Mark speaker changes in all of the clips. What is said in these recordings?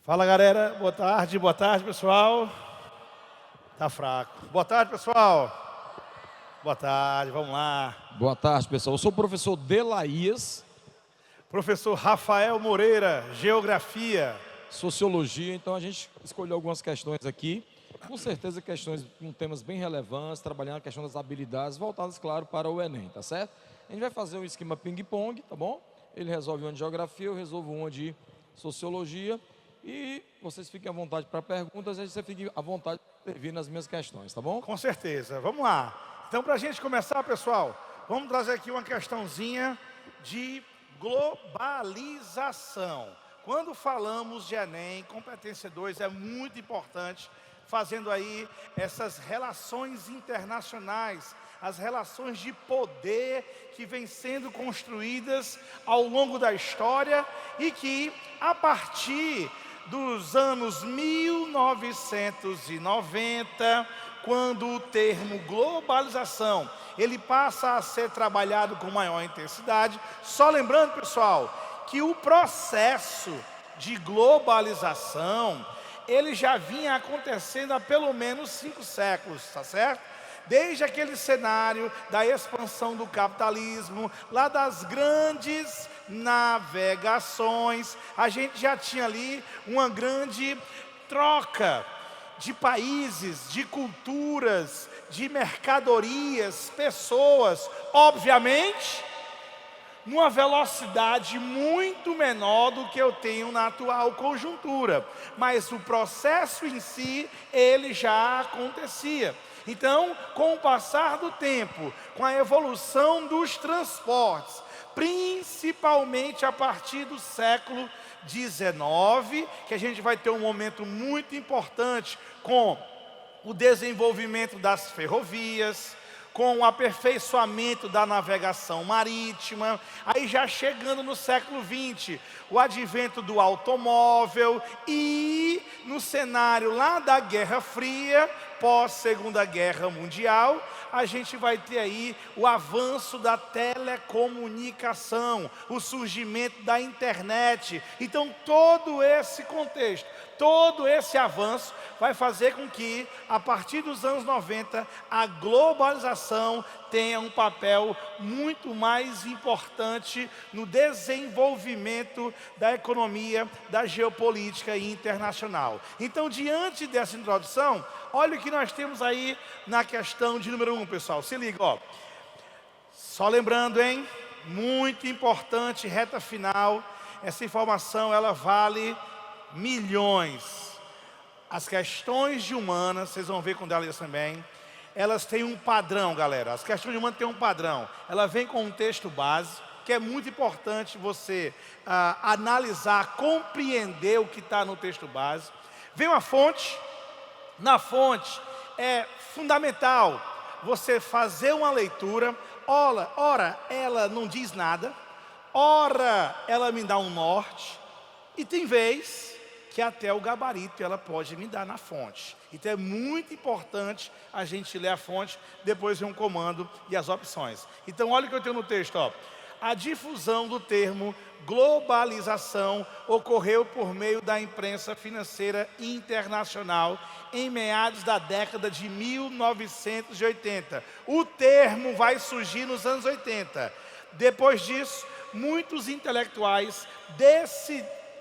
Speaker 1: Fala, galera. Boa tarde, pessoal. Tá fraco. Boa tarde, pessoal. Boa tarde, vamos lá.
Speaker 2: Boa tarde, pessoal. Eu sou o professor Delaías,
Speaker 1: Professor Rafael Moreira, Geografia.
Speaker 2: Sociologia, então a gente escolheu algumas questões aqui, com certeza questões com temas bem relevantes, trabalhando a questão das habilidades, voltadas, claro, para o Enem, tá certo? A gente vai fazer um esquema ping-pong, tá bom? Ele resolve uma de Geografia, eu resolvo uma de Sociologia, e vocês fiquem à vontade para perguntas, e você fique à vontade para intervir nas minhas questões, tá bom?
Speaker 1: Com certeza. Vamos lá. Então, para a gente começar, pessoal, vamos trazer aqui uma questãozinha de globalização. Quando falamos de Enem, competência 2 é muito importante, fazendo aí essas relações internacionais, as relações de poder que vêm sendo construídas ao longo da história e que, a partir dos anos 1990, quando o termo globalização ele passa a ser trabalhado com maior intensidade. Só lembrando, pessoal, que o processo de globalização ele já vinha acontecendo há pelo menos 5 séculos, tá certo? Desde aquele cenário da expansão do capitalismo, lá das grandes navegações, a gente já tinha ali uma grande troca de países, de culturas, de mercadorias, pessoas, obviamente, numa velocidade muito menor do que eu tenho na atual conjuntura. Mas o processo em si, ele já acontecia. Então, com o passar do tempo, com a evolução dos transportes, principalmente a partir do século XIX, que a gente vai ter um momento muito importante com o desenvolvimento das ferrovias, com o aperfeiçoamento da navegação marítima, aí já chegando no século XX, o advento do automóvel e no cenário lá da Guerra Fria, pós-Segunda Guerra Mundial, a gente vai ter aí o avanço da telecomunicação, o surgimento da internet. Então todo esse contexto, todo esse avanço vai fazer com que, a partir dos anos 90, a globalização tenha um papel muito mais importante no desenvolvimento da economia, da geopolítica internacional. Então, diante dessa introdução, olha o que nós temos aí na questão de número 1, pessoal. Se liga, ó. Só lembrando, hein? Muito importante, reta final. Essa informação, ela vale milhões. As questões de humanas, vocês vão ver com elas também, elas têm um padrão, galera. As questões de humanas têm um padrão. Ela vem com um texto base, que é muito importante você analisar, compreender o que está no texto base. Vem uma fonte. Na fonte é fundamental você fazer uma leitura. Ora, ela não diz nada. Ora, ela me dá um norte. E tem vez que até o gabarito ela pode me dar na fonte. Então é muito importante a gente ler a fonte, depois ver um comando e as opções. Então olha o que eu tenho no texto, ó. A difusão do termo globalização ocorreu por meio da imprensa financeira internacional em meados da década de 1980. O termo vai surgir nos anos 80. Depois disso, muitos intelectuais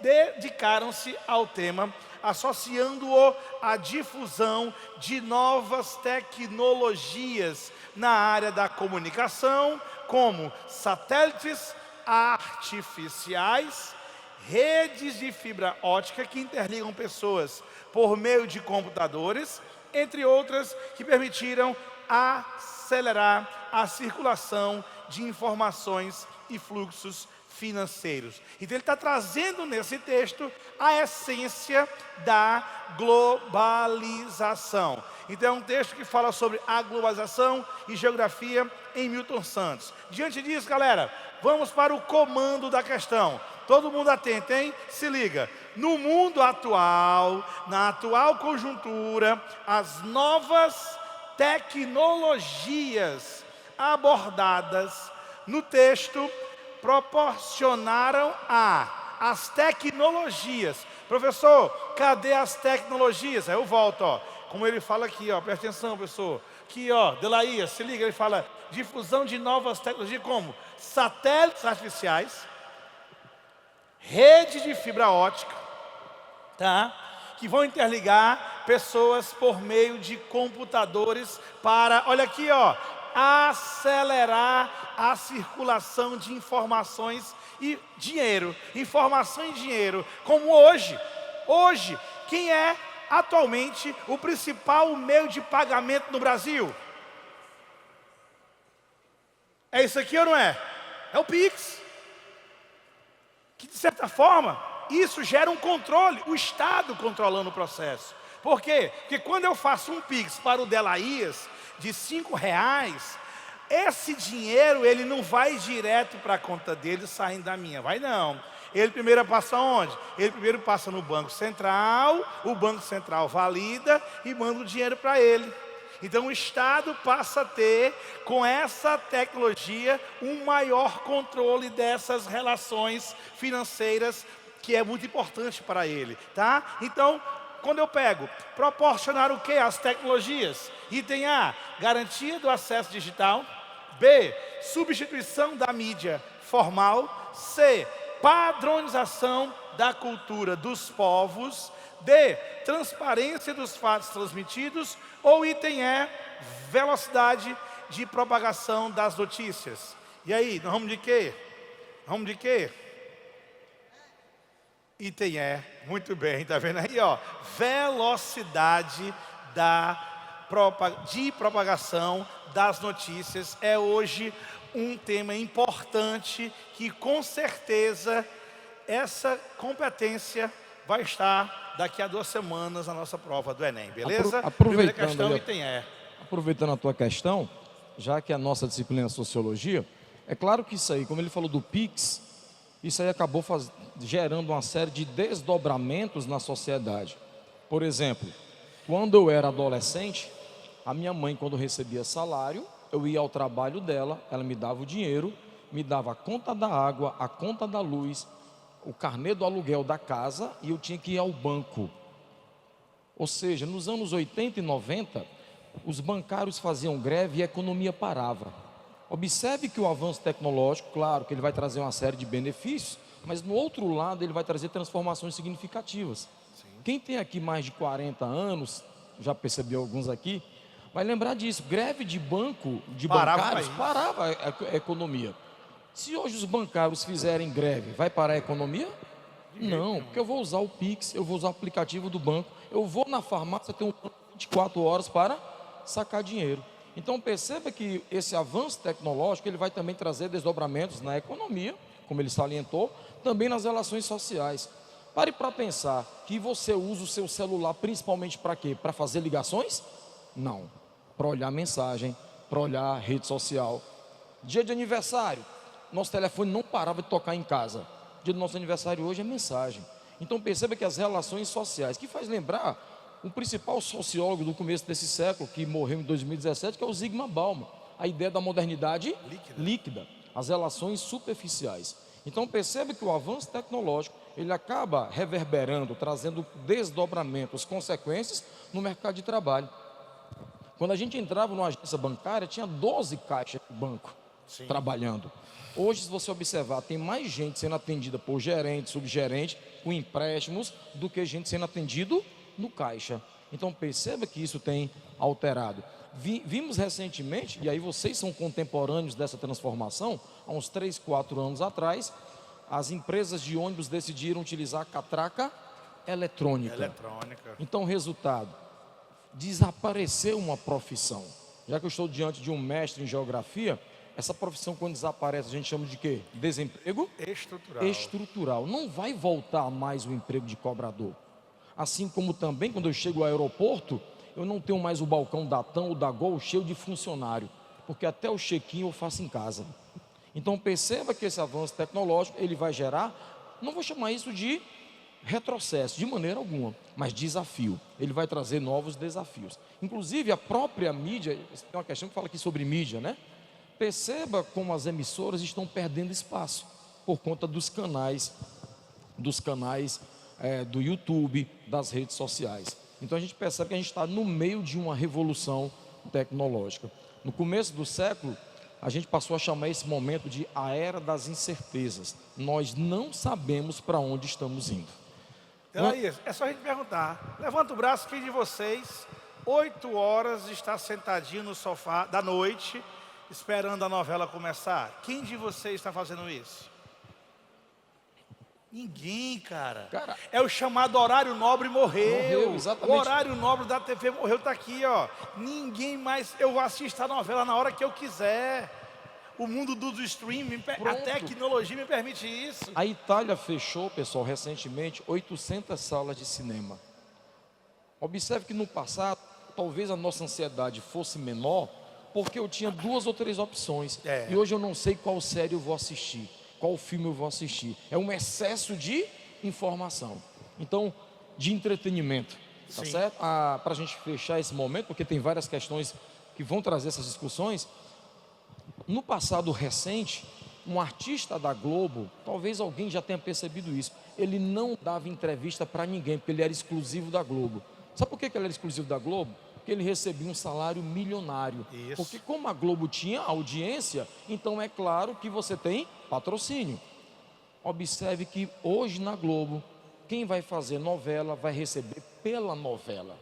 Speaker 1: dedicaram-se ao tema, associando-o à difusão de novas tecnologias na área da comunicação, como satélites artificiais, redes de fibra ótica que interligam pessoas por meio de computadores, entre outras que permitiram acelerar a circulação de informações e fluxos financeiros. Então ele está trazendo nesse texto a essência da globalização. Então é um texto que fala sobre a globalização e geografia em Milton Santos. Diante disso, galera, vamos para o comando da questão. Todo mundo atento, hein? Se liga. No mundo atual, na atual conjuntura, as novas tecnologias abordadas no texto proporcionaram a as tecnologias. Professor, cadê as tecnologias? Aí eu volto, ó. Como ele fala aqui, ó, presta atenção, professor. Aqui, ó, Delaía, se liga, ele fala difusão de novas tecnologias como satélites artificiais, rede de fibra ótica, tá? Que vão interligar pessoas por meio de computadores para, olha aqui, ó, acelerar a circulação de informações e dinheiro. Informação e dinheiro, como hoje. Hoje, quem é atualmente o principal meio de pagamento no Brasil? É isso aqui ou não é? É o Pix. Que de certa forma, isso gera um controle, o Estado controlando o processo. Por quê? Porque quando eu faço um Pix para o Delaías de R$5, esse dinheiro ele não vai direto para a conta dele saindo da minha, vai não. Ele primeiro passa onde? Ele primeiro passa no Banco Central, o Banco Central valida e manda o dinheiro para ele. Então o Estado passa a ter, com essa tecnologia, um maior controle dessas relações financeiras, que é muito importante para ele, tá? Então, quando eu pego, proporcionar o que? As tecnologias. Item A, garantia do acesso digital. B, substituição da mídia formal. C, padronização da cultura dos povos. D, transparência dos fatos transmitidos. Ou item E, velocidade de propagação das notícias. E aí, nós vamos de quê? Vamos de quê? Item E, muito bem, está vendo aí, ó? Velocidade de propagação das notícias é hoje um tema importante que com certeza essa competência vai estar daqui a 2 semanas na nossa prova do Enem, beleza? Primeira questão, item E.
Speaker 2: Aproveitando a tua questão, já que a nossa disciplina é Sociologia, é claro que isso aí, como ele falou do Pix, isso aí acabou gerando uma série de desdobramentos na sociedade. Por exemplo, quando eu era adolescente, a minha mãe, quando recebia salário, eu ia ao trabalho dela, ela me dava o dinheiro, me dava a conta da água, a conta da luz, o carnê do aluguel da casa e eu tinha que ir ao banco. Ou seja, nos anos 80 e 90, os bancários faziam greve e a economia parava. Observe que o avanço tecnológico, claro que ele vai trazer uma série de benefícios, mas no outro lado ele vai trazer transformações significativas. Sim. Quem tem aqui mais de 40 anos, já percebeu alguns aqui, vai lembrar disso. Greve de banco, de bancários, parava a economia. Se hoje os bancários fizerem greve, vai parar a economia? Não, porque eu vou usar o Pix, eu vou usar o aplicativo do banco, eu vou na farmácia, tenho 24 horas para sacar dinheiro. Então perceba que esse avanço tecnológico ele vai também trazer desdobramentos na economia, como ele salientou, também nas relações sociais. Pare para pensar que você usa o seu celular principalmente para quê? Para fazer ligações? Não. Para olhar mensagem, para olhar rede social. Dia de aniversário, nosso telefone não parava de tocar em casa. Dia do nosso aniversário hoje é mensagem. Então perceba que as relações sociais, que faz lembrar o principal sociólogo do começo desse século, que morreu em 2017, que é o Zygmunt Bauman, a ideia da modernidade líquida, as relações superficiais. Então perceba que o avanço tecnológico, ele acaba reverberando, trazendo desdobramentos, consequências no mercado de trabalho. Quando a gente entrava numa agência bancária, tinha 12 caixas de banco trabalhando. Hoje, se você observar, tem mais gente sendo atendida por gerente, subgerente, com empréstimos, do que gente sendo atendido no caixa. Então perceba que isso tem alterado. Vimos recentemente, e aí vocês são contemporâneos dessa transformação, há uns 3, 4 anos atrás, as empresas de ônibus decidiram utilizar a catraca eletrônica. Então, resultado, desapareceu uma profissão. Já que eu estou diante de um mestre em geografia, essa profissão quando desaparece a gente chama de quê? Desemprego estrutural. Não vai voltar mais o emprego de cobrador. Assim como também quando eu chego ao aeroporto, eu não tenho mais o balcão da TAM ou da Gol cheio de funcionário, porque até o check-in eu faço em casa. Então perceba que esse avanço tecnológico ele vai gerar, não vou chamar isso de retrocesso de maneira alguma, mas desafio. Ele vai trazer novos desafios. Inclusive a própria mídia, tem uma questão que fala aqui sobre mídia, né? Perceba como as emissoras estão perdendo espaço por conta dos canais dos canais do YouTube, das redes sociais. Então a gente percebe que a gente está no meio de uma revolução tecnológica. No começo do século, a gente passou a chamar esse momento de a era das incertezas. Nós não sabemos para onde estamos indo.
Speaker 1: Então é só a gente perguntar. Levanta o braço, quem de vocês, 8 horas, está sentadinho no sofá da noite, esperando a novela começar? Quem de vocês está fazendo isso? Ninguém, cara. É o chamado horário nobre morreu.
Speaker 2: Exatamente.
Speaker 1: O horário nobre da TV morreu, tá aqui, ó. Ninguém mais. Eu assisto a novela na hora que eu quiser. O mundo do streaming, a tecnologia me permite isso.
Speaker 2: A Itália fechou, pessoal, recentemente 800 salas de cinema. Observe que no passado, talvez a nossa ansiedade fosse menor, porque eu tinha 2 ou 3 opções. E hoje eu não sei qual série eu vou assistir, qual filme eu vou assistir. É um excesso de informação. Então, de entretenimento, tá certo? Para a gente fechar esse momento, porque tem várias questões que vão trazer essas discussões. No passado recente, um artista da Globo, talvez alguém já tenha percebido isso, ele não dava entrevista para ninguém, porque ele era exclusivo da Globo. Sabe por que ele era exclusivo da Globo? Porque ele recebia um salário milionário.
Speaker 1: Isso.
Speaker 2: Porque como a Globo tinha audiência, então é claro que você tem patrocínio. Observe que hoje na Globo, quem vai fazer novela vai receber pela novela.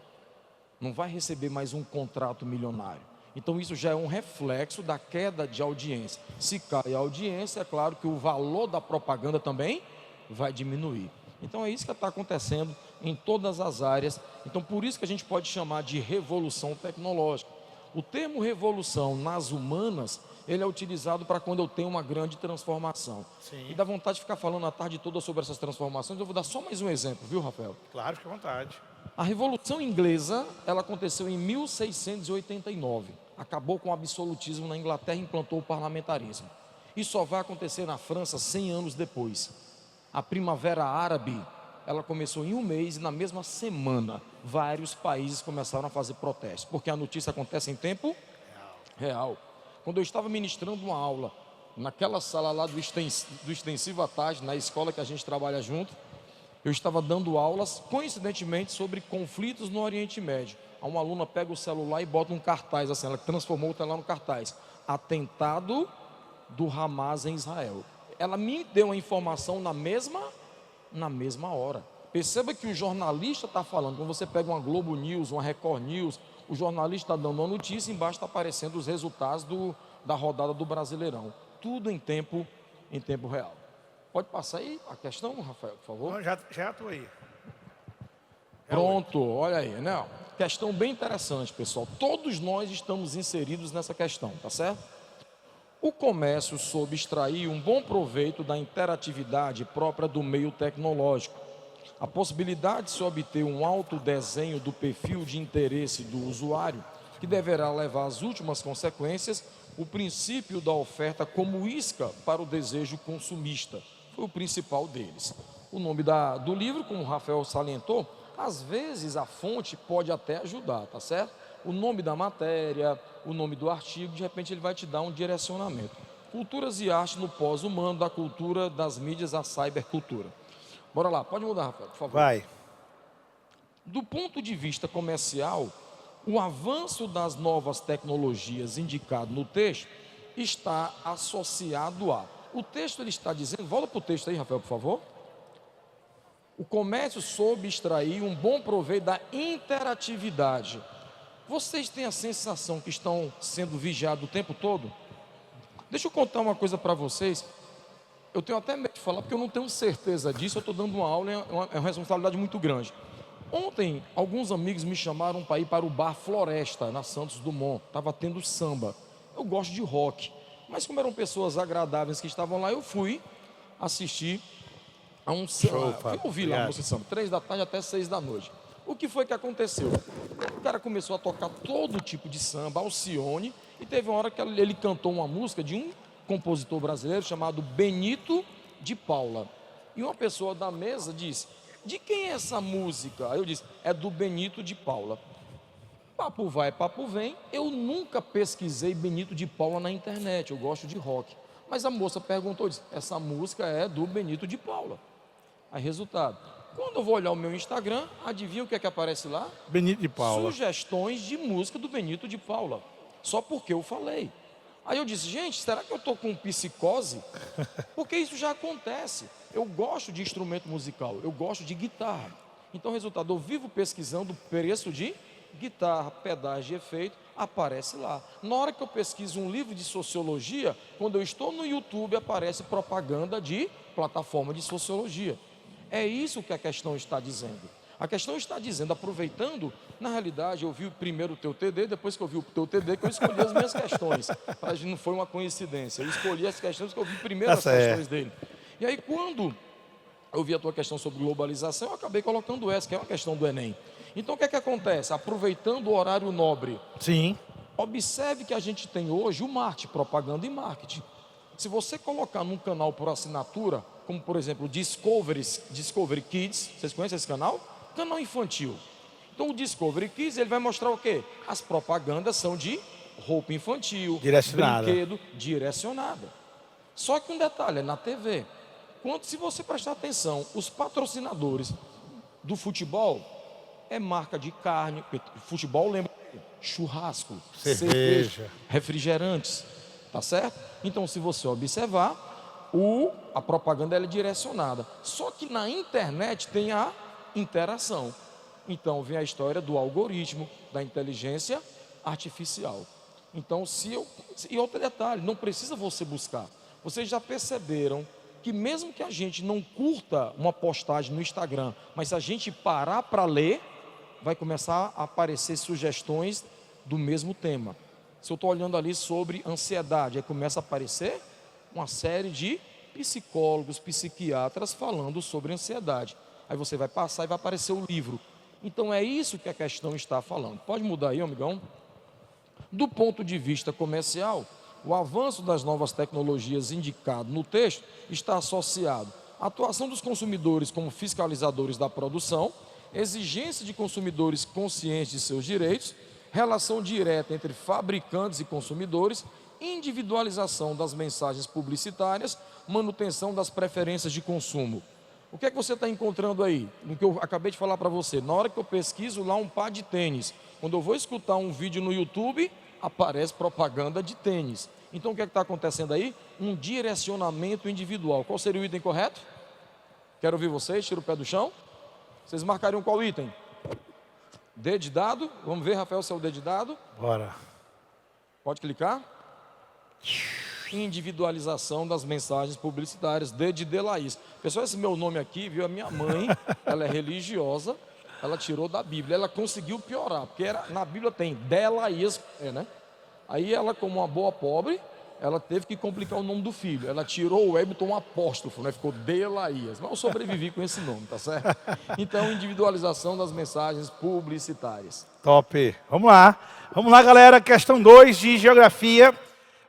Speaker 2: Não vai receber mais um contrato milionário. Então isso já é um reflexo da queda de audiência. Se cai a audiência, é claro que o valor da propaganda também vai diminuir. Então é isso que está acontecendo em todas as áreas. Então por isso que a gente pode chamar de revolução tecnológica. O termo revolução nas humanas, ele é utilizado para quando eu tenho uma grande transformação. E dá vontade de ficar falando a tarde toda sobre essas transformações. Eu vou dar só mais um exemplo, viu, Rafael?
Speaker 1: Claro, fica à vontade.
Speaker 2: A Revolução Inglesa, ela aconteceu em 1689. Acabou com o absolutismo na Inglaterra e implantou o parlamentarismo. Isso só vai acontecer na França 100 anos depois. A Primavera Árabe, ela começou em um mês e na mesma semana vários países começaram a fazer protestos, porque a notícia acontece em tempo real. Quando eu estava ministrando uma aula naquela sala lá do extensivo à tarde, na escola que a gente trabalha junto, eu estava dando aulas, coincidentemente, sobre conflitos no Oriente Médio. Uma aluna pega o celular e bota um cartaz, assim, ela transformou o celular no cartaz. Atentado do Hamas em Israel. Ela me deu a informação na mesma hora. Perceba que o jornalista está falando, quando você pega uma Globo News, uma Record News, o jornalista está dando uma notícia e embaixo está aparecendo os resultados da rodada do Brasileirão. Tudo em tempo real. Pode passar aí a questão, Rafael, por favor?
Speaker 1: Não, já estou aí.
Speaker 2: Pronto, olha aí, né? Questão bem interessante, pessoal. Todos nós estamos inseridos nessa questão, tá certo? O comércio soube extrair um bom proveito da interatividade própria do meio tecnológico. A possibilidade de se obter um alto desenho do perfil de interesse do usuário, que deverá levar às últimas consequências, o princípio da oferta como isca para o desejo consumista. Foi o principal deles. O nome do livro, como o Rafael salientou, às vezes a fonte pode até ajudar, tá certo? O nome da matéria, o nome do artigo, de repente ele vai te dar um direcionamento. Culturas e arte no pós-humano, da cultura das mídias à cybercultura. Bora lá, pode mudar, Rafael, por favor.
Speaker 1: Vai.
Speaker 2: Do ponto de vista comercial, o avanço das novas tecnologias indicado no texto está associado a... O texto ele está dizendo, volta para o texto aí, Rafael, por favor. O comércio soube extrair um bom proveito da interatividade. Vocês têm a sensação que estão sendo vigiados o tempo todo? Deixa eu contar uma coisa para vocês. Eu tenho até medo de falar, porque eu não tenho certeza disso. Eu estou dando uma aula, é uma responsabilidade muito grande. Ontem, alguns amigos me chamaram para ir para o bar Floresta, na Santos Dumont. Estava tendo samba. Eu gosto de rock. Mas como eram pessoas agradáveis que estavam lá, eu fui assistir a um samba. Fui ouvir lá a música de samba, 3 da tarde até 6 da noite. O que foi que aconteceu? O cara começou a tocar todo tipo de samba, Alcione, e teve uma hora que ele cantou uma música de um compositor brasileiro chamado Benito de Paula. E uma pessoa da mesa disse: de quem é essa música? Aí eu disse: é do Benito de Paula. Papo vai, papo vem. Eu nunca pesquisei Benito de Paula na internet, eu gosto de rock. Mas a moça perguntou, disse: essa música é do Benito de Paula. Aí, resultado. Quando eu vou olhar o meu Instagram, adivinha o que é que aparece lá?
Speaker 1: Benito de Paula.
Speaker 2: Sugestões de música do Benito de Paula. Só porque eu falei. Aí eu disse, gente, será que eu estou com psicose? Porque isso já acontece. Eu gosto de instrumento musical, eu gosto de guitarra. Então, resultado, eu vivo pesquisando preço de guitarra, pedais de efeito, aparece lá. Na hora que eu pesquiso um livro de sociologia, quando eu estou no YouTube, aparece propaganda de plataforma de sociologia. É isso que a questão está dizendo. A questão está dizendo, aproveitando, na realidade, eu vi primeiro o teu TD, depois que eu vi o teu TD, que eu escolhi as minhas questões. Não foi uma coincidência, eu escolhi as questões que eu vi primeiro as questões dele. E aí, quando eu vi a tua questão sobre globalização, eu acabei colocando essa, que é uma questão do Enem. Então, o que é que acontece? Aproveitando o horário nobre.
Speaker 1: Sim.
Speaker 2: Observe que a gente tem hoje o marketing, propaganda e marketing. Se você colocar num canal por assinatura, como por exemplo Discovery Kids, vocês conhecem esse canal? Canal infantil. Então o Discovery Kids, ele vai mostrar o quê? As propagandas são de roupa infantil, brinquedo, direcionada. Só que um detalhe, é na TV. Se você prestar atenção, os patrocinadores do futebol é marca de carne, futebol lembra churrasco, cerveja, refrigerantes, tá certo? Então, se você observar, a propaganda ela é direcionada. Só que na internet tem a interação. Então, vem a história do algoritmo, da inteligência artificial. Então, e outro detalhe, não precisa você buscar. Vocês já perceberam que mesmo que a gente não curta uma postagem no Instagram, mas se a gente parar para ler, vai começar a aparecer sugestões do mesmo tema. Se eu estou olhando ali sobre ansiedade, aí começa a aparecer uma série de psicólogos, psiquiatras falando sobre ansiedade. Aí você vai passar e vai aparecer o livro. Então é isso que a questão está falando. Pode mudar aí, amigão? Do ponto de vista comercial, o avanço das novas tecnologias indicado no texto está associado à atuação dos consumidores como fiscalizadores da produção, exigência de consumidores conscientes de seus direitos, relação direta entre fabricantes e consumidores, individualização das mensagens publicitárias, manutenção das preferências de consumo. O que é que você está encontrando aí? No que eu acabei de falar para você. Na hora que eu pesquiso lá um par de tênis, quando eu vou escutar um vídeo no YouTube, aparece propaganda de tênis. Então o que é que está acontecendo aí? Um direcionamento individual. Qual seria o item correto? Quero ouvir vocês, tira o pé do chão. Vocês marcariam qual item? D de dado. Vamos ver, Rafael, se é o D de dado.
Speaker 1: Bora.
Speaker 2: Pode clicar. Individualização das mensagens publicitárias. D de Delaís. Pessoal, esse meu nome aqui, viu? A minha mãe, ela é religiosa, ela tirou da Bíblia. Ela conseguiu piorar, porque na Bíblia tem Delaís, né? Aí ela, como uma boa pobre, ela teve que complicar o nome do filho. Ela tirou o E, botou um apóstrofo, né? Ficou Delaías. Mas eu sobrevivi com esse nome, tá certo? Então, individualização das mensagens publicitárias.
Speaker 1: Top. Vamos lá. Vamos lá, galera. Questão 2 de geografia.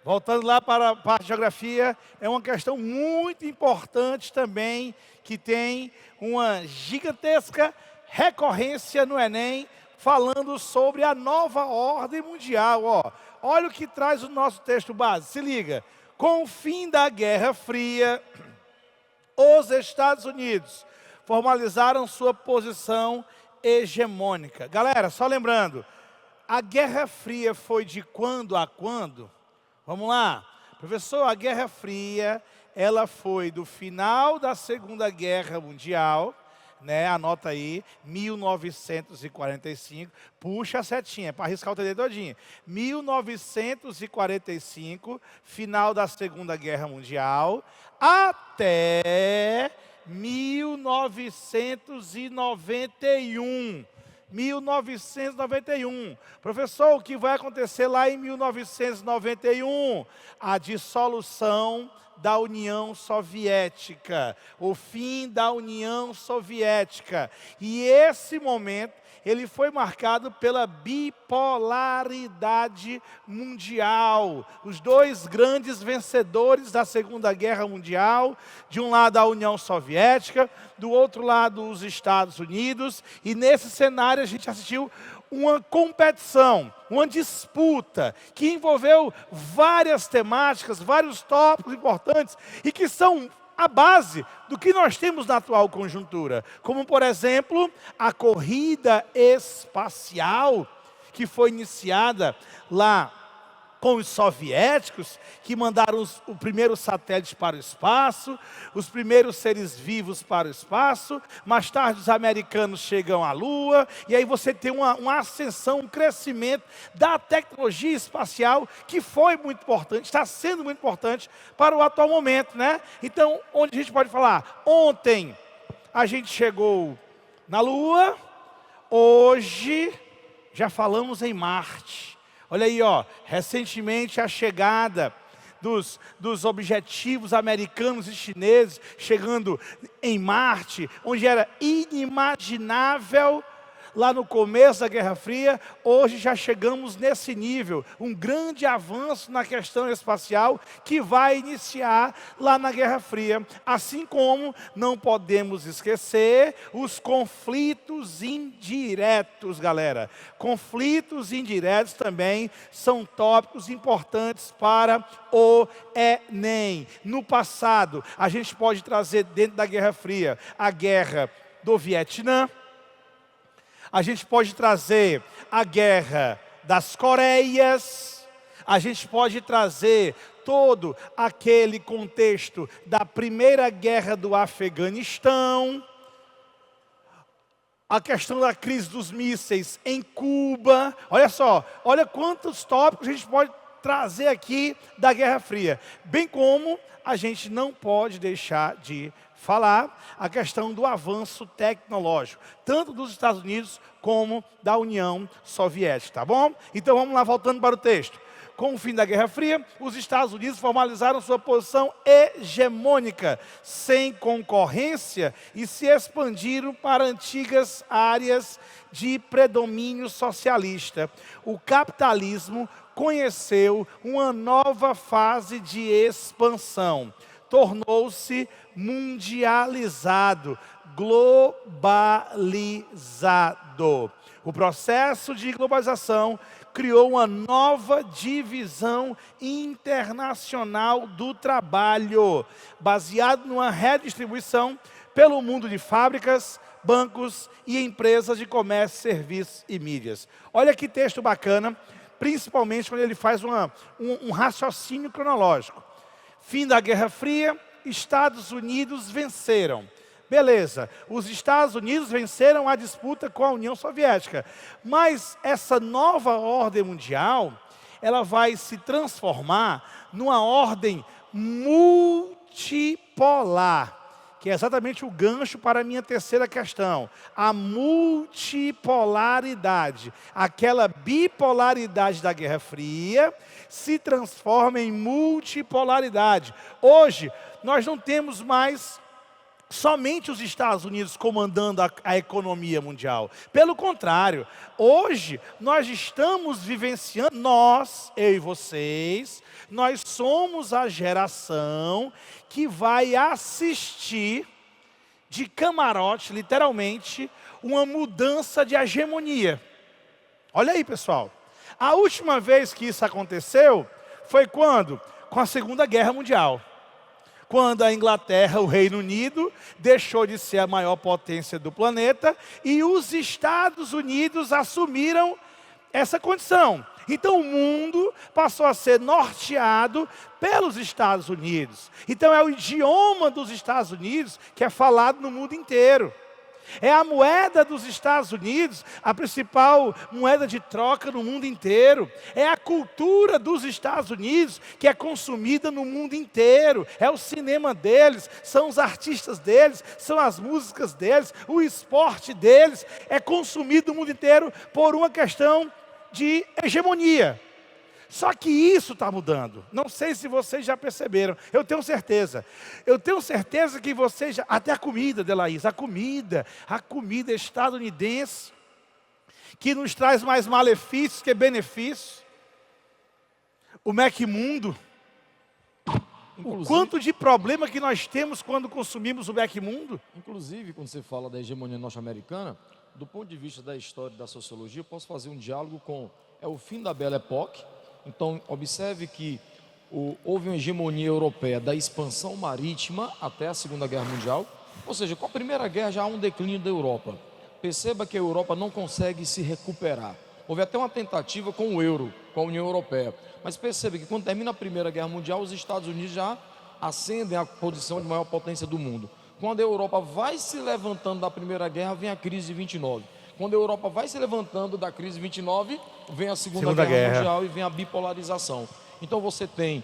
Speaker 1: Voltando lá para a parte de geografia, é uma questão muito importante também, que tem uma gigantesca recorrência no Enem, falando sobre a nova ordem mundial. Olha o que traz o nosso texto base, se liga. Com o fim da Guerra Fria, os Estados Unidos formalizaram sua posição hegemônica. Galera, só lembrando, a Guerra Fria foi de quando a quando? Vamos lá. Professor, a Guerra Fria, ela foi do final da Segunda Guerra Mundial, né? Anota aí, 1945. Puxa a setinha para arriscar o TD todinho. 1945, final da Segunda Guerra Mundial, até 1991. 1991. Professor, o que vai acontecer lá em 1991? A dissolução da União Soviética, o fim da União Soviética. E esse momento, ele foi marcado pela bipolaridade mundial. Os dois grandes vencedores da Segunda Guerra Mundial, de um lado a União Soviética, do outro lado os Estados Unidos, e nesse cenário a gente assistiu uma competição, uma disputa, que envolveu várias temáticas, vários tópicos importantes, e que são a base do que nós temos na atual conjuntura. Como, por exemplo, a corrida espacial, que foi iniciada lá com os soviéticos, que mandaram o primeiro satélite para o espaço, os primeiros seres vivos para o espaço, mais tarde os americanos chegam à Lua, e aí você tem uma ascensão, um crescimento da tecnologia espacial, que foi muito importante, está sendo muito importante para o atual momento, né? Então, onde a gente pode falar? Ontem a gente chegou na Lua, hoje já falamos em Marte. Olha aí, ó, recentemente a chegada dos objetivos americanos e chineses chegando em Marte, onde era inimaginável lá no começo da Guerra Fria, hoje já chegamos nesse nível, um grande avanço na questão espacial que vai iniciar lá na Guerra Fria. Assim como não podemos esquecer os conflitos indiretos, galera. Conflitos indiretos também são tópicos importantes para o Enem. No passado, a gente pode trazer dentro da Guerra Fria a guerra do Vietnã. A gente pode trazer a guerra das Coreias, a gente pode trazer todo aquele contexto da primeira guerra do Afeganistão, a questão da crise dos mísseis em Cuba. Olha só, olha quantos tópicos a gente pode trazer aqui da Guerra Fria. Bem como a gente não pode deixar de falar a questão do avanço tecnológico, tanto dos Estados Unidos como da União Soviética, tá bom? Então vamos lá, voltando para o texto. Com o fim da Guerra Fria, os Estados Unidos formalizaram sua posição hegemônica, sem concorrência, e se expandiram para antigas áreas de predomínio socialista. O capitalismo conheceu uma nova fase de expansão. Tornou-se mundializado, globalizado. O processo de globalização criou uma nova divisão internacional do trabalho, baseado numa redistribuição pelo mundo de fábricas, bancos e empresas de comércio, serviços e mídias. Olha que texto bacana, principalmente quando ele faz um raciocínio cronológico. Fim da Guerra Fria, Estados Unidos venceram. Beleza, os Estados Unidos venceram a disputa com a União Soviética. Mas essa nova ordem mundial, ela vai se transformar numa ordem multipolar, que é exatamente o gancho para a minha terceira questão. A multipolaridade, aquela bipolaridade da Guerra Fria, se transforma em multipolaridade. Hoje, nós não temos mais somente os Estados Unidos comandando a economia mundial. Pelo contrário, hoje nós estamos vivenciando, eu e vocês, nós somos a geração que vai assistir de camarote, literalmente, uma mudança de hegemonia. Olha aí, pessoal. A última vez que isso aconteceu foi quando? Com a Segunda Guerra Mundial. Quando a Inglaterra, o Reino Unido, deixou de ser a maior potência do planeta e os Estados Unidos assumiram essa condição. Então o mundo passou a ser norteado pelos Estados Unidos. Então é o idioma dos Estados Unidos que é falado no mundo inteiro. É a moeda dos Estados Unidos, a principal moeda de troca no mundo inteiro. É a cultura dos Estados Unidos que é consumida no mundo inteiro. É o cinema deles, são os artistas deles, são as músicas deles, o esporte deles é consumido no mundo inteiro por uma questão de hegemonia. Só que isso está mudando. Não sei se vocês já perceberam. Eu tenho certeza. Eu tenho certeza que vocês já... Até a comida, Delaís. A comida estadunidense, que nos traz mais malefícios que benefícios. O Mecmundo. O quanto de problema que nós temos quando consumimos o Mecmundo.
Speaker 2: Inclusive, quando você fala da hegemonia norte-americana, do ponto de vista da história e da sociologia, eu posso fazer um diálogo com... É o fim da Belle Époque. Então, observe que houve uma hegemonia europeia da expansão marítima até a Segunda Guerra Mundial. Ou seja, com a Primeira Guerra já há um declínio da Europa. Perceba que a Europa não consegue se recuperar. Houve até uma tentativa com o euro, com a União Europeia. Mas perceba que quando termina a Primeira Guerra Mundial, os Estados Unidos já ascendem à posição de maior potência do mundo. Quando a Europa vai se levantando da Primeira Guerra, vem a crise de 29. Quando a Europa vai se levantando da crise de 29, vem a Segunda Guerra Mundial e vem a bipolarização. Então você tem,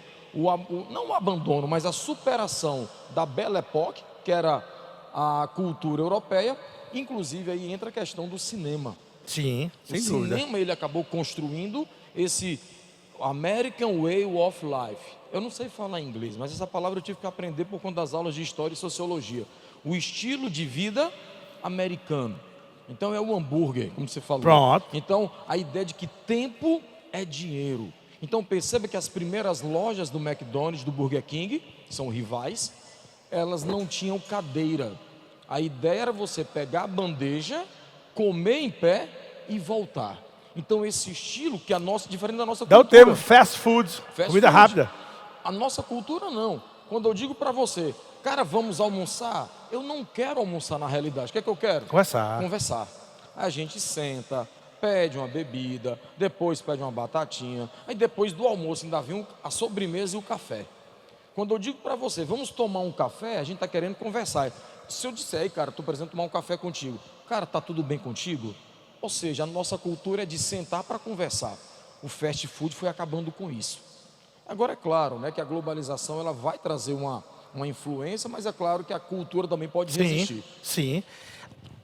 Speaker 2: não o abandono, mas a superação da Belle Époque, que era a cultura europeia. Inclusive aí entra a questão do cinema.
Speaker 1: Sim, sem dúvida.
Speaker 2: O cinema ele acabou construindo esse American Way of Life. Eu não sei falar inglês, mas essa palavra eu tive que aprender por conta das aulas de História e Sociologia. O estilo de vida americano. Então é o hambúrguer, como você falou.
Speaker 1: Pronto.
Speaker 2: Então a ideia de que tempo é dinheiro. Então perceba que as primeiras lojas do McDonald's, do Burger King, que são rivais, elas não tinham cadeira. A ideia era você pegar a bandeja, comer em pé e voltar. Então esse estilo que diferente da nossa cultura.
Speaker 1: Dá o termo fast food, comida rápida.
Speaker 2: A nossa cultura não. Quando eu digo para você, cara, vamos almoçar, eu não quero almoçar na realidade. O que é que eu quero? Conversar. A gente senta, pede uma bebida, depois pede uma batatinha, aí depois do almoço ainda vem a sobremesa e o café. Quando eu digo para você, vamos tomar um café, a gente está querendo conversar. Se eu disser, aí, cara, estou precisando tomar um café contigo, cara, tá tudo bem contigo? Ou seja, a nossa cultura é de sentar para conversar. O fast food foi acabando com isso. Agora é claro, né, que a globalização ela vai trazer uma influência, mas é claro que a cultura também pode resistir.
Speaker 1: Sim.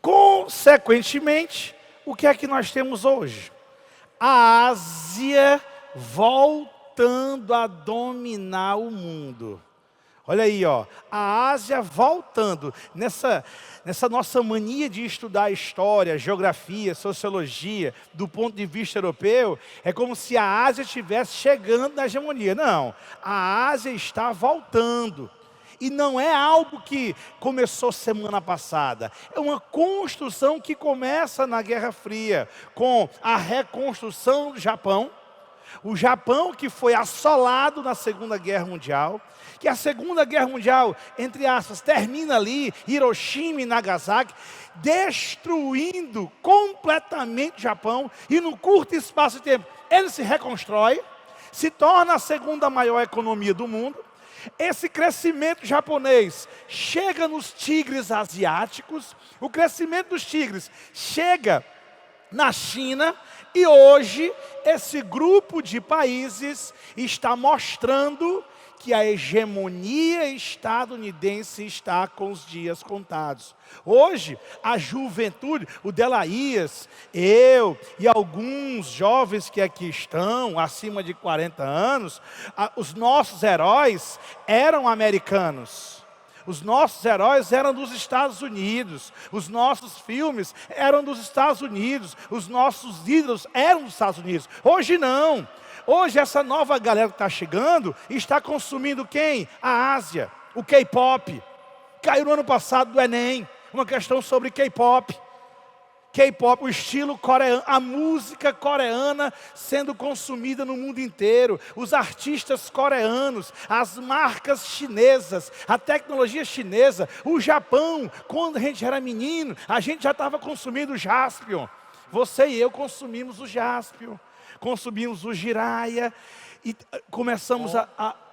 Speaker 1: Consequentemente, o que é que nós temos hoje? A Ásia voltando a dominar o mundo. Olha aí, ó, a Ásia voltando, nessa nossa mania de estudar história, geografia, sociologia, do ponto de vista europeu, é como se a Ásia estivesse chegando na hegemonia. Não, a Ásia está voltando. E não é algo que começou semana passada, é uma construção que começa na Guerra Fria, com a reconstrução do Japão. O Japão que foi assolado na Segunda Guerra Mundial, que a Segunda Guerra Mundial, entre aspas, termina ali, Hiroshima e Nagasaki, destruindo completamente o Japão, e num curto espaço de tempo, ele se reconstrói, se torna a segunda maior economia do mundo. Esse crescimento japonês chega nos tigres asiáticos, o crescimento dos tigres chega na China, e hoje esse grupo de países está mostrando que a hegemonia estadunidense está com os dias contados. Hoje, a juventude, o Delaías, eu e alguns jovens que aqui estão, acima de 40 anos, os nossos heróis eram americanos. Os nossos heróis eram dos Estados Unidos, os nossos filmes eram dos Estados Unidos, os nossos ídolos eram dos Estados Unidos. Hoje não. Hoje essa nova galera que está chegando está consumindo quem? A Ásia, o K-pop. Caiu no ano passado do Enem, uma questão sobre K-pop. K-pop, o estilo coreano, a música coreana sendo consumida no mundo inteiro, os artistas coreanos, as marcas chinesas, a tecnologia chinesa, o Japão. Quando a gente era menino, a gente já estava consumindo o Jaspion. Você e eu consumimos o Jaspion, consumimos o Jiraiya e começamos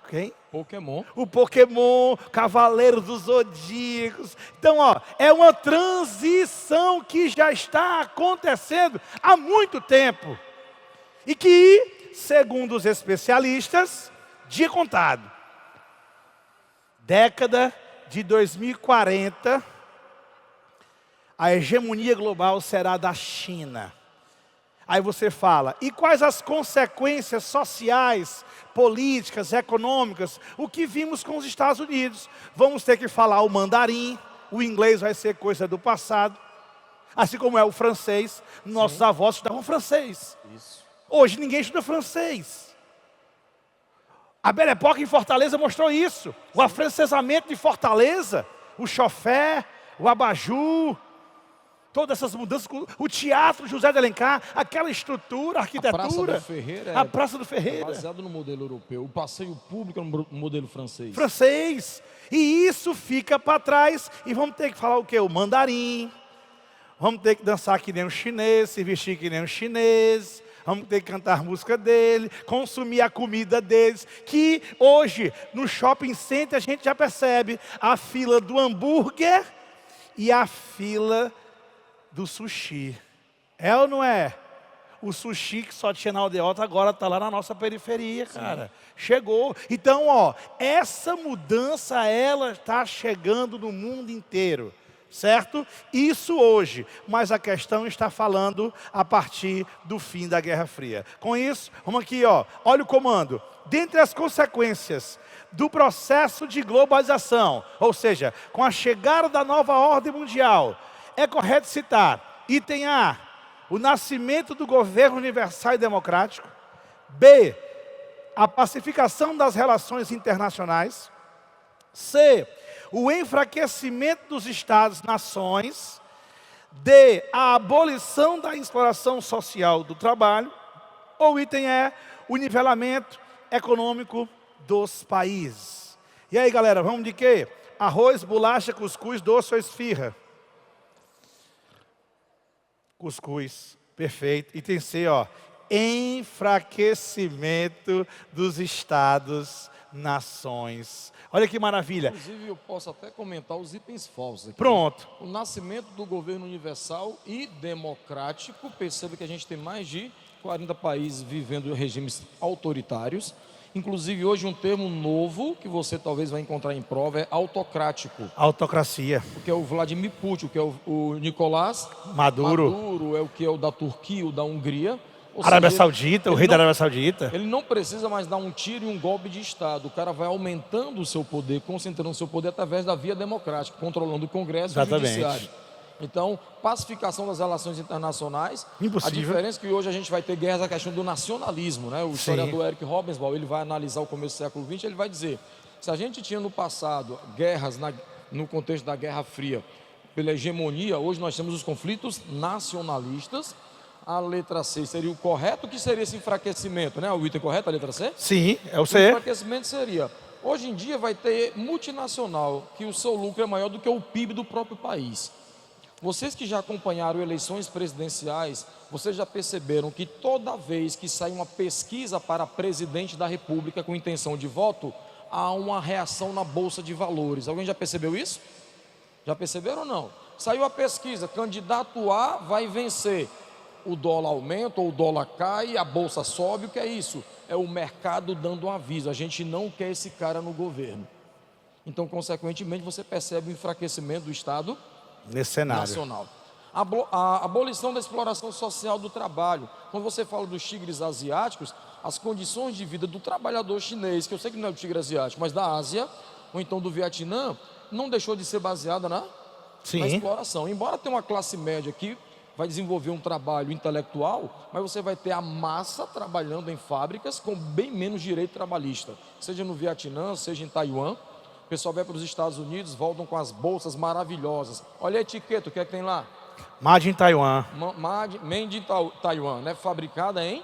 Speaker 1: quem?
Speaker 2: Pokémon.
Speaker 1: O Pokémon, Cavaleiro dos Zodíacos. Então, ó, é uma transição que já está acontecendo há muito tempo. E que, segundo os especialistas, dia contado, década de 2040, a hegemonia global será da China. Aí você fala, e quais as consequências sociais, políticas, econômicas? O que vimos com os Estados Unidos? Vamos ter que falar o mandarim, o inglês vai ser coisa do passado. Assim como é o francês, nossos avós estudavam francês.
Speaker 2: Isso.
Speaker 1: Hoje ninguém estuda francês. A Belle Époque em Fortaleza mostrou isso. O afrancesamento de Fortaleza, o chofé, o abajur, Todas essas mudanças, o teatro José de Alencar, aquela estrutura, a arquitetura. A Praça do Ferreira.
Speaker 2: É baseado no modelo europeu. O passeio público é no modelo francês.
Speaker 1: Francês. E isso fica para trás. E vamos ter que falar o quê? O mandarim. Vamos ter que dançar que nem um chinês, se vestir que nem um chinês. Vamos ter que cantar música dele, consumir a comida deles. Que hoje, no shopping center, a gente já percebe a fila do hambúrguer e a fila do sushi. É ou não é? O sushi que só tinha na aldeota agora está lá na nossa periferia, cara. Chegou. Então, ó, essa mudança, ela está chegando no mundo inteiro. Certo? Isso hoje, mas a questão está falando a partir do fim da Guerra Fria. Com isso, vamos aqui, ó, olha o comando. Dentre as consequências do processo de globalização, ou seja, com a chegada da nova ordem mundial, é correto citar, item A, o nascimento do governo universal e democrático. B, a pacificação das relações internacionais. C, o enfraquecimento dos Estados-nações. D, a abolição da exploração social do trabalho. Ou item E, o nivelamento econômico dos países. E aí, galera, vamos de quê? Arroz, bolacha, cuscuz, doce ou esfirra? Cuscuz, perfeito. Item C, ó, enfraquecimento dos Estados-nações. Olha que maravilha.
Speaker 2: Inclusive, eu posso até comentar os itens falsos aqui.
Speaker 1: Pronto.
Speaker 2: O nascimento do governo universal e democrático. Perceba que a gente tem mais de 40 países vivendo regimes autoritários. Inclusive, hoje um termo novo que você talvez vai encontrar em prova é autocrático.
Speaker 1: Autocracia.
Speaker 2: O que é o Vladimir Putin, o que é o Nicolás
Speaker 1: Maduro.
Speaker 2: Maduro, é o que é o da Turquia, o da Hungria.
Speaker 1: Arábia Saudita, o rei da Arábia Saudita.
Speaker 2: Ele não precisa mais dar um tiro e um golpe de Estado. O cara vai aumentando o seu poder, concentrando o seu poder através da via democrática, controlando o Congresso e o Judiciário. Então, pacificação das relações internacionais.
Speaker 1: Impossível.
Speaker 2: A diferença é que hoje a gente vai ter guerras a questão do nacionalismo, né? O historiador Eric Hobsbawm, ele vai analisar o começo do século XX, ele vai dizer, se a gente tinha no passado guerras no contexto da Guerra Fria, pela hegemonia, hoje nós temos os conflitos nacionalistas. A letra C seria o correto, que seria esse enfraquecimento, né? O item correto, a letra C?
Speaker 1: Sim, é o
Speaker 2: O
Speaker 1: C.
Speaker 2: enfraquecimento seria, hoje em dia vai ter multinacional, que o seu lucro é maior do que o PIB do próprio país. Vocês que já acompanharam eleições presidenciais, vocês já perceberam que toda vez que sai uma pesquisa para presidente da República com intenção de voto, há uma reação na Bolsa de Valores. Alguém já percebeu isso? Já perceberam ou não? Saiu a pesquisa, candidato A vai vencer. O dólar aumenta ou o dólar cai, a bolsa sobe. O que é isso? É o mercado dando um aviso. A gente não quer esse cara no governo. Então, consequentemente, você percebe o enfraquecimento do Estado
Speaker 1: nesse cenário
Speaker 2: nacional. A abolição da exploração social do trabalho. Quando você fala dos tigres asiáticos, as condições de vida do trabalhador chinês, que eu sei que não é do tigre asiático, mas da Ásia, ou então do Vietnã, não deixou de ser baseada na exploração. Embora tenha uma classe média que vai desenvolver um trabalho intelectual, mas você vai ter a massa trabalhando em fábricas com bem menos direito trabalhista, seja no Vietnã, seja em Taiwan. O pessoal vai para os Estados Unidos, voltam com as bolsas maravilhosas. Olha a etiqueta, o que é que tem lá?
Speaker 1: Made in Taiwan.
Speaker 2: Made in Taiwan, né? Fabricada em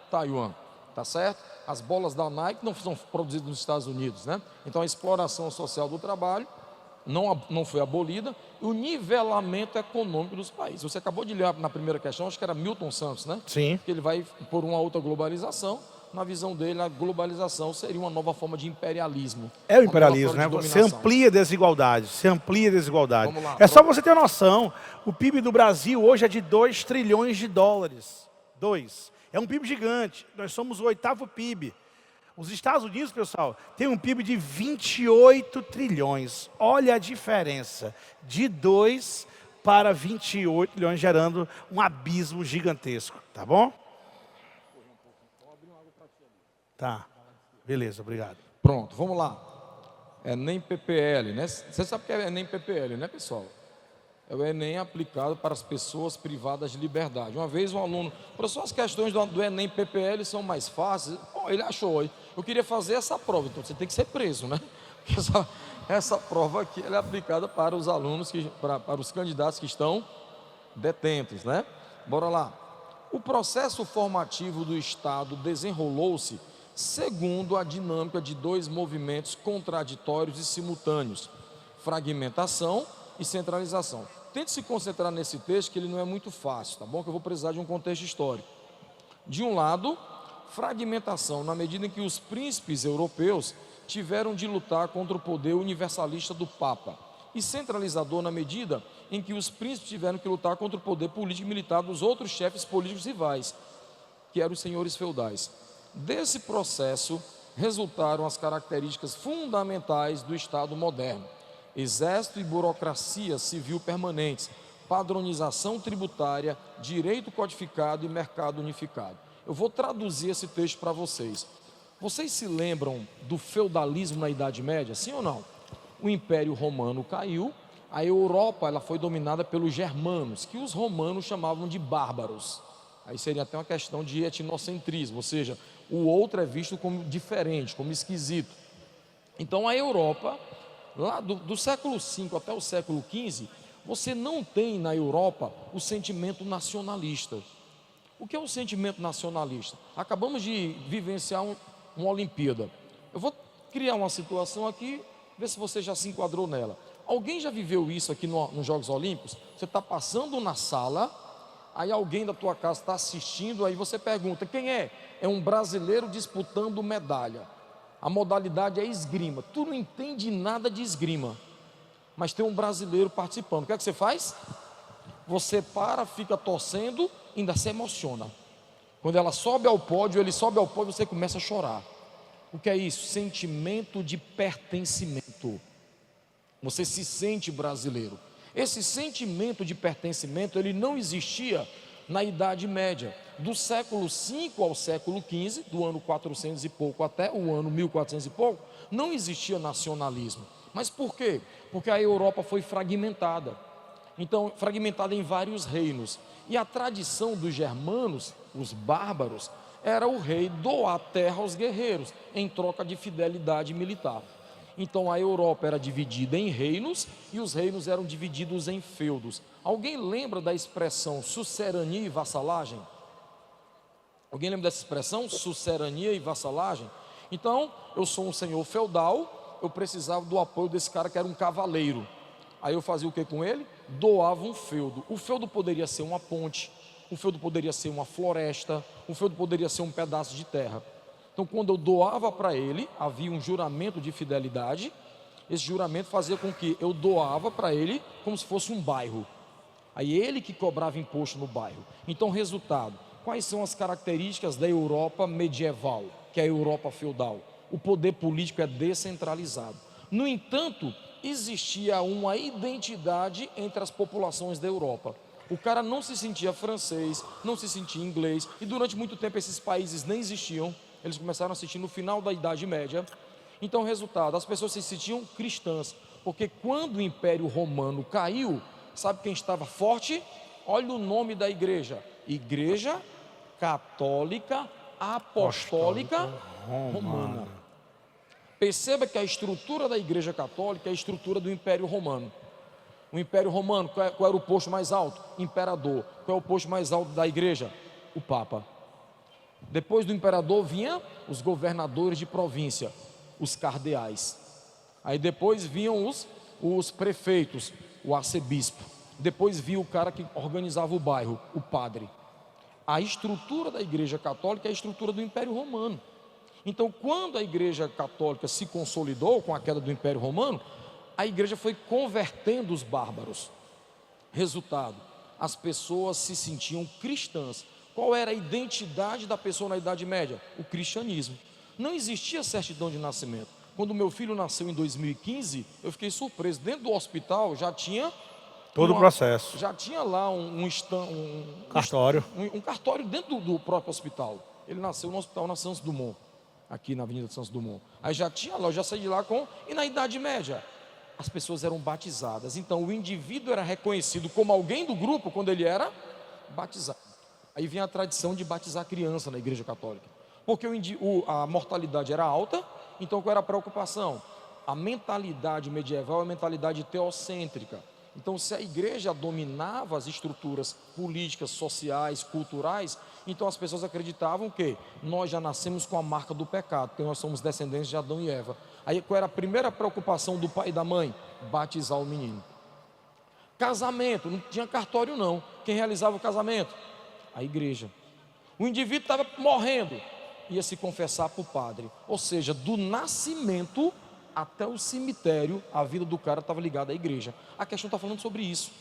Speaker 2: Taiwan, tá certo? As bolas da Nike não são produzidas nos Estados Unidos, né? Então a exploração social do trabalho não foi abolida. O nivelamento econômico dos países. Você acabou de ler na primeira questão, acho que era Milton Santos, né?
Speaker 1: Sim.
Speaker 2: Que ele vai por uma outra globalização. Na visão dele, a globalização seria uma nova forma de imperialismo.
Speaker 1: É o imperialismo, né? Você amplia a desigualdade, Vamos lá, só você ter noção, o PIB do Brasil hoje é de 2 trilhões de dólares. 2. É um PIB gigante. Nós somos o 8º PIB. Os Estados Unidos, pessoal, tem um PIB de 28 trilhões. Olha a diferença. De 2 para 28 trilhões, gerando um abismo gigantesco. Tá bom? Tá. Beleza, obrigado.
Speaker 2: Pronto, vamos lá. Enem PPL, né? Você sabe o que é Enem PPL, né, pessoal? É o Enem aplicado para as pessoas privadas de liberdade. Uma vez um aluno, professor, as questões do Enem PPL são mais fáceis. Bom, ele achou, eu queria fazer essa prova, então você tem que ser preso, né? Porque essa prova aqui ela é aplicada para os alunos, para os candidatos que estão detentos, né? Bora lá. O processo formativo do Estado desenrolou-se segundo a dinâmica de dois movimentos contraditórios e simultâneos: fragmentação e centralização. Tente se concentrar nesse texto, que ele não é muito fácil, tá bom? Que eu vou precisar de um contexto histórico. De um lado, fragmentação, na medida em que os príncipes europeus tiveram de lutar contra o poder universalista do Papa, e centralizador na medida em que os príncipes tiveram que lutar contra o poder político e militar dos outros chefes políticos rivais, que eram os senhores feudais. Desse processo resultaram as características fundamentais do Estado moderno: exército e burocracia civil permanentes, padronização tributária, direito codificado e mercado unificado. Eu vou traduzir esse texto para vocês. Vocês se lembram do feudalismo na Idade Média, sim ou não? O Império Romano caiu, a Europa ela foi dominada pelos germanos, que os romanos chamavam de bárbaros. Aí seria até uma questão de etnocentrismo, ou seja, o outro é visto como diferente, como esquisito. Então a Europa, lá do século V até o século XV, você não tem na Europa o sentimento nacionalista. O que é o sentimento nacionalista? Acabamos de vivenciar uma Olimpíada. Eu vou criar uma situação aqui, ver se você já se enquadrou nela. Alguém já viveu isso aqui nos Jogos Olímpicos? Você está passando na sala, aí alguém da tua casa está assistindo, aí você pergunta: quem é? É um brasileiro disputando medalha. A modalidade é esgrima. Tu não entende nada de esgrima, mas tem um brasileiro participando. O que é que você faz? Você para, fica torcendo, ainda se emociona. Quando ela sobe ao pódio, ele sobe ao pódio, você começa a chorar. O que é isso? Sentimento de pertencimento. Você se sente brasileiro. Esse sentimento de pertencimento, ele não existia na Idade Média. Do século V ao século XV, do ano 400 e pouco até o ano 1400 e pouco, não existia nacionalismo. Mas por quê? Porque a Europa foi fragmentada. Então, fragmentada em vários reinos. E a tradição dos germanos, os bárbaros, era o rei doar terra aos guerreiros, em troca de fidelidade militar. Então a Europa era dividida em reinos, e os reinos eram divididos em feudos. Alguém lembra da expressão sucerania e vassalagem? Alguém lembra dessa expressão, sucerania e vassalagem? Então, eu sou um senhor feudal, eu precisava do apoio desse cara que era um cavaleiro. Aí eu fazia o que com ele? Doava um feudo. O feudo poderia ser uma ponte, o feudo poderia ser uma floresta, o feudo poderia ser um pedaço de terra. Então, quando eu doava para ele, havia um juramento de fidelidade. Esse juramento fazia com que eu doava para ele como se fosse um bairro. Aí ele que cobrava imposto no bairro. Então, resultado: quais são as características da Europa medieval, que é a Europa feudal? O poder político é descentralizado. No entanto, existia uma identidade entre as populações da Europa. O cara não se sentia francês, não se sentia inglês, e durante muito tempo esses países nem existiam. Eles começaram a assistir no final da Idade Média. Então, resultado: as pessoas se sentiam cristãs, porque quando o Império Romano caiu, sabe quem estava forte? Olha o nome da igreja: Igreja Católica Apostólica Romana. Perceba que a estrutura da Igreja Católica é a estrutura do Império Romano. O Império Romano, qual era o posto mais alto? Imperador. Qual é o posto mais alto da igreja? O Papa. Depois do imperador vinham os governadores de província, os cardeais. Aí depois vinham os prefeitos, o arcebispo. Depois vinha o cara que organizava o bairro, o padre. A estrutura da Igreja Católica é a estrutura do Império Romano. Então, quando a Igreja Católica se consolidou com a queda do Império Romano, a igreja foi convertendo os bárbaros. Resultado: as pessoas se sentiam cristãs. Qual era a identidade da pessoa na Idade Média? O cristianismo. Não existia certidão de nascimento. Quando meu filho nasceu em 2015, eu fiquei surpreso. Dentro do hospital já tinha
Speaker 1: todo o processo.
Speaker 2: Já tinha lá um
Speaker 1: cartório.
Speaker 2: Um cartório dentro do próprio hospital. Ele nasceu no hospital na Santos Dumont, aqui na Avenida Santos Dumont. Aí já tinha lá, eu já saí de lá com... E na Idade Média, as pessoas eram batizadas. Então o indivíduo era reconhecido como alguém do grupo quando ele era batizado. Aí vinha a tradição de batizar criança na Igreja Católica, porque a mortalidade era alta. Então qual era a preocupação? A mentalidade medieval é a mentalidade teocêntrica. Então, se a igreja dominava as estruturas políticas, sociais, culturais, então as pessoas acreditavam que nós já nascemos com a marca do pecado, porque nós somos descendentes de Adão e Eva. Aí qual era a primeira preocupação do pai e da mãe? Batizar o menino. Casamento, não tinha cartório não. Quem realizava o casamento? A igreja. O indivíduo estava morrendo, ia se confessar para o padre. Ou seja, do nascimento até o cemitério, a vida do cara estava ligada à igreja. A questão está falando sobre isso.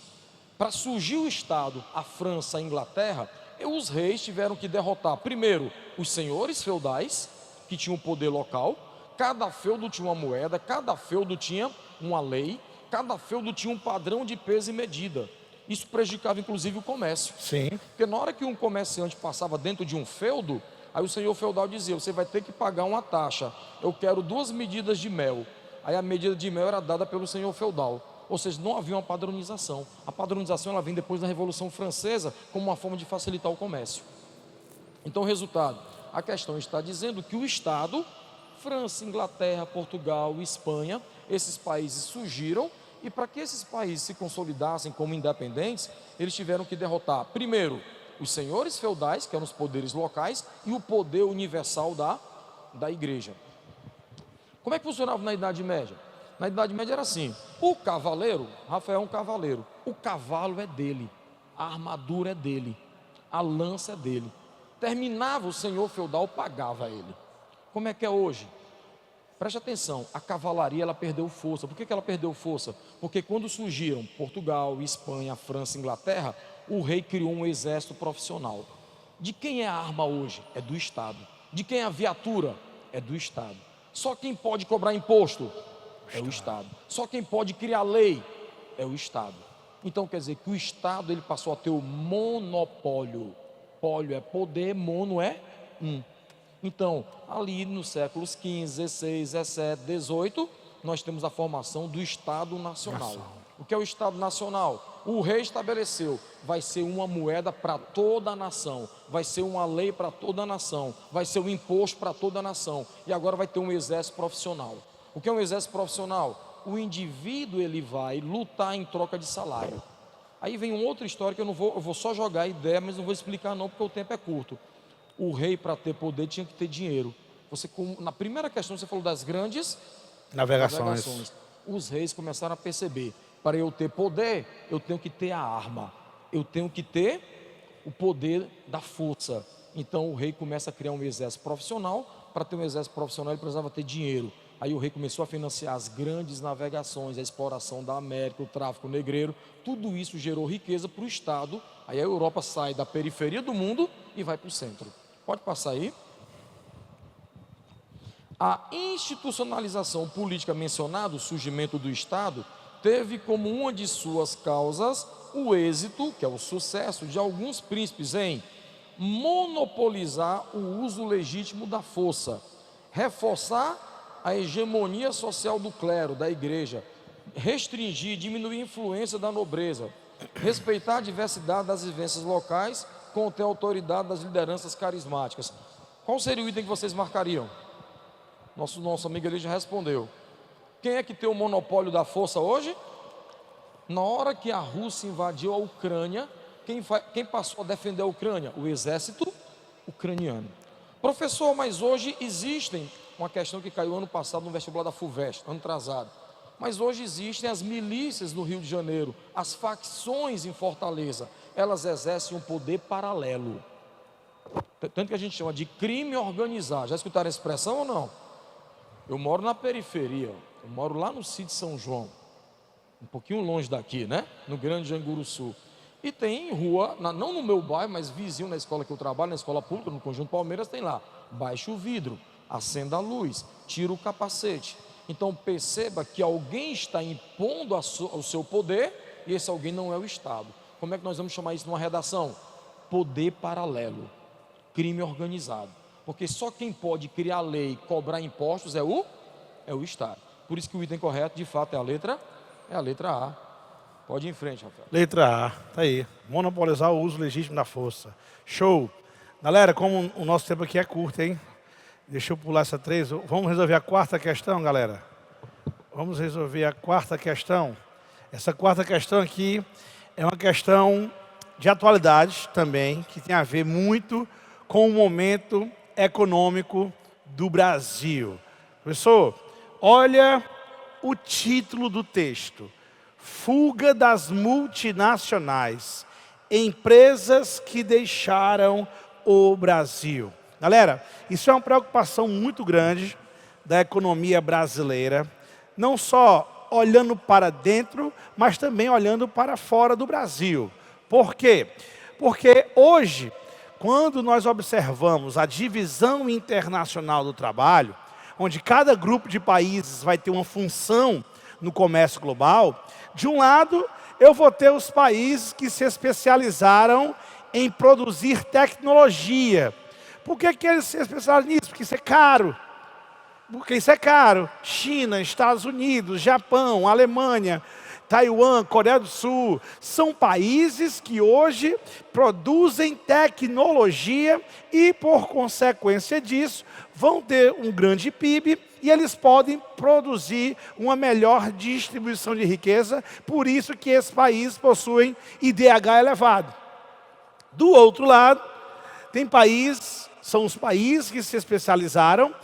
Speaker 2: Para surgir o Estado, a França, a Inglaterra, os reis tiveram que derrotar, primeiro, os senhores feudais, que tinham poder local. Cada feudo tinha uma moeda, cada feudo tinha uma lei, cada feudo tinha um padrão de peso e medida. Isso prejudicava inclusive o comércio.
Speaker 1: Sim.
Speaker 2: Porque na hora que um comerciante passava dentro de um feudo, aí o senhor feudal dizia: você vai ter que pagar uma taxa. Eu quero 2 medidas de mel. Aí a medida de mel era dada pelo senhor feudal. Ou seja, não havia uma padronização. A padronização ela vem depois da Revolução Francesa como uma forma de facilitar o comércio. Então, o resultado, a questão está dizendo que o Estado, França, Inglaterra, Portugal, Espanha, esses países surgiram, e para que esses países se consolidassem como independentes, eles tiveram que derrotar, primeiro, os senhores feudais, que eram os poderes locais, e o poder universal da igreja. Como é que funcionava na Idade Média? Na Idade Média era assim: o cavaleiro, Rafael é um cavaleiro, o cavalo é dele, a armadura é dele, a lança é dele. Terminava, o senhor feudal pagava ele. Como é que é hoje? Preste atenção, a cavalaria ela perdeu força. Por que ela perdeu força? Porque quando surgiram Portugal, Espanha, França, Inglaterra, o rei criou um exército profissional. De quem é a arma hoje? É do Estado. De quem é a viatura? É do Estado. Só quem pode cobrar imposto? É o Estado. Só quem pode criar lei? É o Estado. Então quer dizer que o Estado ele passou a ter o monopólio. Pólio é poder, mono é um. Então, ali nos séculos XV, XVI, XVII, XVIII, nós temos a formação do Estado Nacional. O que é o Estado Nacional? O rei estabeleceu, vai ser uma moeda para toda a nação, vai ser uma lei para toda a nação, vai ser um imposto para toda a nação, e agora vai ter um exército profissional. O que é um exército profissional? O indivíduo ele vai lutar em troca de salário. Aí vem uma outra história que eu vou só jogar a ideia, mas não vou explicar não, porque o tempo é curto. O rei, para ter poder, tinha que ter dinheiro. Na primeira questão, você falou das grandes navegações. Os reis começaram a perceber: para eu ter poder, eu tenho que ter a arma, eu tenho que ter o poder da força. Então o rei começa a criar um exército profissional. Para ter um exército profissional, ele precisava ter dinheiro. Aí o rei começou a financiar as grandes navegações, a exploração da América, o tráfico negreiro. Tudo isso gerou riqueza para o Estado. Aí a Europa sai da periferia do mundo e vai para o centro. Pode passar aí. A institucionalização política mencionada, o surgimento do Estado, teve como uma de suas causas o êxito, que é o sucesso de alguns príncipes em monopolizar o uso legítimo da força, reforçar a hegemonia social do clero, da igreja, restringir, diminuir a influência da nobreza, respeitar a diversidade das vivências locais, conter a autoridade das lideranças carismáticas. Qual seria o item que vocês marcariam? Nosso amigo ali já respondeu. Quem é que tem o monopólio da força hoje? Na hora que a Rússia invadiu a Ucrânia, quem passou a defender a Ucrânia? O exército ucraniano. Professor, mas hoje existem, uma questão que caiu ano passado no vestibular da FUVEST, ano atrasado, mas hoje existem as milícias no Rio de Janeiro, as facções em Fortaleza, elas exercem um poder paralelo, tanto que a gente chama de crime organizado. Já escutaram a expressão ou não? Eu moro na periferia, eu moro lá no sítio São João, um pouquinho longe daqui, né? No Grande Janguruçu. E tem rua, não no meu bairro, mas vizinho na escola que eu trabalho, na escola pública, no Conjunto Palmeiras, tem lá: baixe o vidro, acenda a luz, tira o capacete. Então perceba que alguém está impondo o seu poder, e esse alguém não é o Estado. Como é que nós vamos chamar isso numa redação? Poder paralelo, crime organizado. Porque só quem pode criar lei e cobrar impostos é o Estado. Por isso que o item correto, de fato, é a letra A. Pode ir em frente, Rafael.
Speaker 1: Letra A, tá aí. Monopolizar o uso legítimo da força. Show. Galera, como o nosso tempo aqui é curto, hein? Deixa eu pular essa 3. Vamos resolver a quarta questão, galera? Vamos resolver a quarta questão. Essa quarta questão aqui é uma questão de atualidade também, que tem a ver muito com o momento econômico do Brasil. Professor, olha o título do texto. Fuga das multinacionais, empresas que deixaram o Brasil. Galera, isso é uma preocupação muito grande da economia brasileira, não só olhando para dentro, mas também olhando para fora do Brasil. Por quê? Porque hoje, quando nós observamos a divisão internacional do trabalho, onde cada grupo de países vai ter uma função no comércio global, de um lado, eu vou ter os países que se especializaram em produzir tecnologia. Por que eles se especializam nisso? Porque isso é caro. Porque isso é caro. China, Estados Unidos, Japão, Alemanha, Taiwan, Coreia do Sul, são países que hoje produzem tecnologia e, por consequência disso, vão ter um grande PIB e eles podem produzir uma melhor distribuição de riqueza, por isso que esses países possuem IDH elevado. Do outro lado, tem países, são os países que se especializaram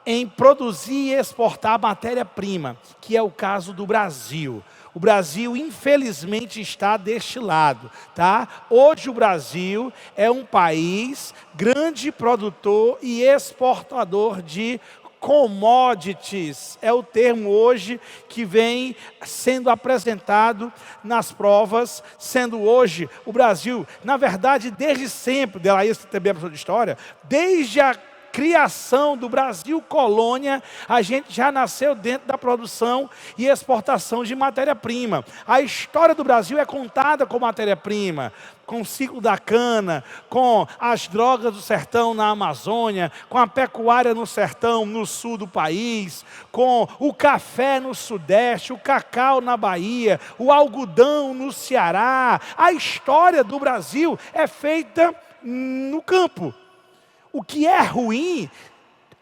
Speaker 1: em produzir e exportar matéria-prima, que é o caso do Brasil. O Brasil, infelizmente, está deste lado, tá? Hoje o Brasil é um país grande produtor e exportador de commodities. É o termo hoje que vem sendo apresentado nas provas, sendo hoje o Brasil, na verdade, desde sempre, Delaís também é professor de história, desde a criação do Brasil colônia, a gente já nasceu dentro da produção e exportação de matéria-prima. A história do Brasil é contada com matéria-prima, com o ciclo da cana, com as drogas do sertão na Amazônia, com a pecuária no sertão, no sul do país, com o café no sudeste, o cacau na Bahia, o algodão no Ceará. A história do Brasil é feita no campo. O que é ruim,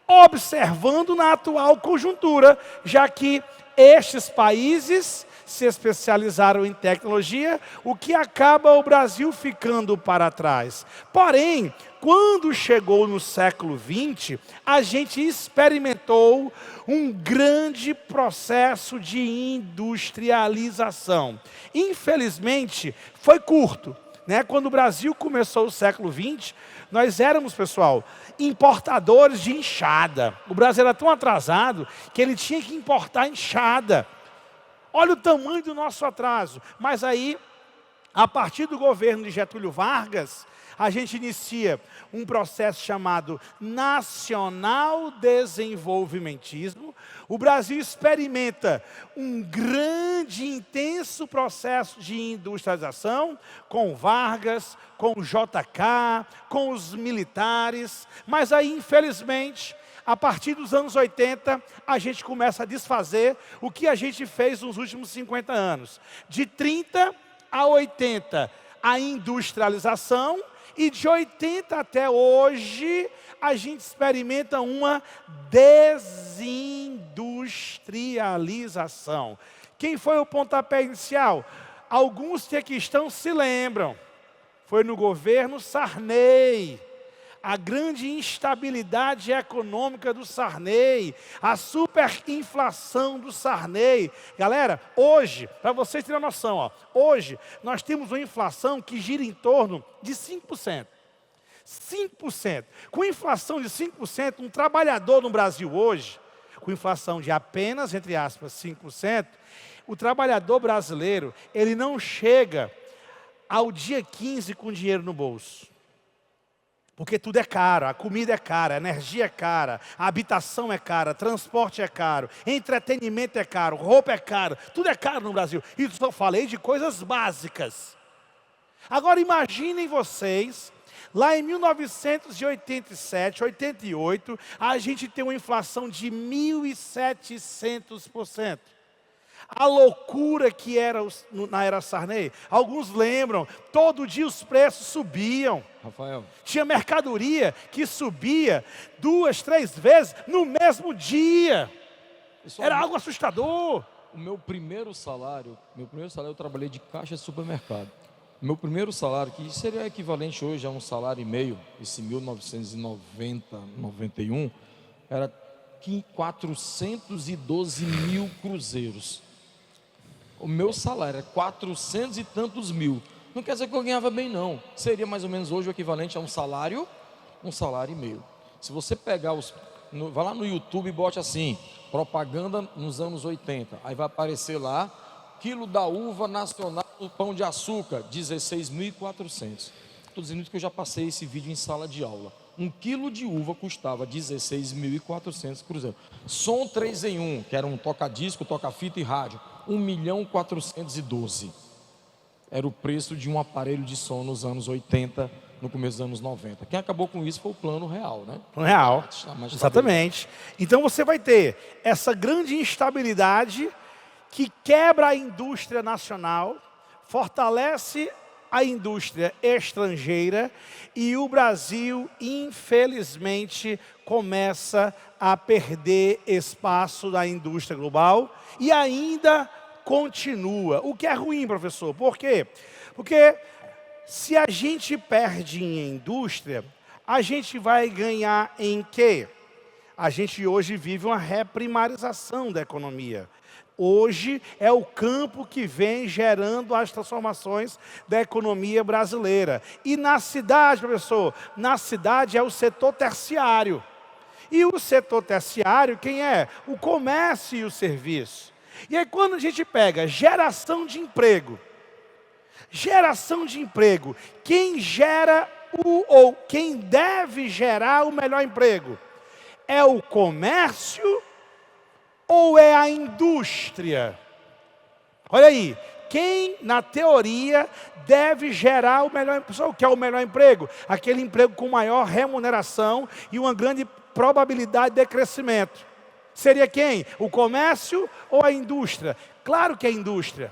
Speaker 1: observando na atual conjuntura, já que estes países se especializaram em tecnologia, o que acaba o Brasil ficando para trás. Porém, quando chegou no século XX, a gente experimentou um grande processo de industrialização. Infelizmente, foi curto. Quando o Brasil começou o século XX, nós éramos, pessoal, importadores de enxada. O Brasil era tão atrasado que ele tinha que importar enxada. Olha o tamanho do nosso atraso. Mas aí, a partir do governo de Getúlio Vargas, a gente inicia um processo chamado nacional desenvolvimentismo. O Brasil experimenta um grande, intenso processo de industrialização, com Vargas, com o JK, com os militares. Mas aí, infelizmente, a partir dos anos 80, a gente começa a desfazer o que a gente fez nos últimos 50 anos. De 30 a 80, a industrialização. E de 80 até hoje, a gente experimenta uma desindustrialização. Quem foi o pontapé inicial? Alguns que aqui estão se lembram. Foi no governo Sarney. A grande instabilidade econômica do Sarney, a superinflação do Sarney. Galera, hoje, para vocês terem uma noção, hoje nós temos uma inflação que gira em torno de 5%. 5%. Com inflação de 5%, um trabalhador no Brasil hoje, com inflação de apenas, entre aspas, 5%, o trabalhador brasileiro, ele não chega ao dia 15 com dinheiro no bolso. Porque tudo é caro, a comida é cara, a energia é cara, a habitação é cara, transporte é caro, entretenimento é caro, roupa é cara, tudo é caro no Brasil. Isso eu falei de coisas básicas. Agora imaginem vocês, lá em 1987, 88, a gente tem uma inflação de 1.700%. A loucura que era na era Sarney. Alguns lembram, todo dia os preços subiam.
Speaker 2: Rafael.
Speaker 1: Tinha mercadoria que subia 2, 3 vezes no mesmo dia. Era algo assustador.
Speaker 2: o meu primeiro salário eu trabalhei de caixa de supermercado. Meu primeiro salário, que seria equivalente hoje a um salário e meio, esse 1990, 91, era 412 mil cruzeiros. O meu salário era 400 e tantos mil. Não quer dizer que eu ganhava bem, não. Seria mais ou menos hoje o equivalente a um salário e meio. Se você pegar vai lá no YouTube e bote assim, propaganda nos anos 80. Aí vai aparecer lá, quilo da uva nacional do pão de açúcar, 16.400. Estou dizendo que eu já passei esse vídeo em sala de aula. 1 quilo de uva custava 16.400 cruzeiros. Som 3 em 1, que era um toca-disco, toca-fita e rádio, 1.412. Era o preço de um aparelho de som nos anos 80, no começo dos anos 90. Quem acabou com isso foi o Plano Real, né?
Speaker 1: Plano Real, exatamente. Então você vai ter essa grande instabilidade que quebra a indústria nacional, fortalece a indústria estrangeira e o Brasil, infelizmente, começa a perder espaço na indústria global e ainda continua. O que é ruim, professor. Por quê? Porque se a gente perde em indústria, a gente vai ganhar em quê? A gente hoje vive uma reprimarização da economia. Hoje é o campo que vem gerando as transformações da economia brasileira. E na cidade, professor, na cidade é o setor terciário. E o setor terciário, quem é? O comércio e o serviço. E aí quando a gente pega geração de emprego, quem gera ou quem deve gerar o melhor emprego? É o comércio ou é a indústria? Olha aí, quem na teoria deve gerar o melhor emprego? O que é o melhor emprego? Aquele emprego com maior remuneração e uma grande probabilidade de crescimento. Seria quem? O comércio ou a indústria? Claro que é a indústria.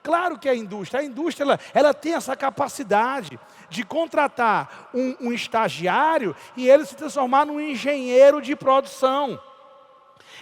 Speaker 1: Claro que é a indústria. A indústria ela tem essa capacidade de contratar um estagiário e ele se transformar num engenheiro de produção.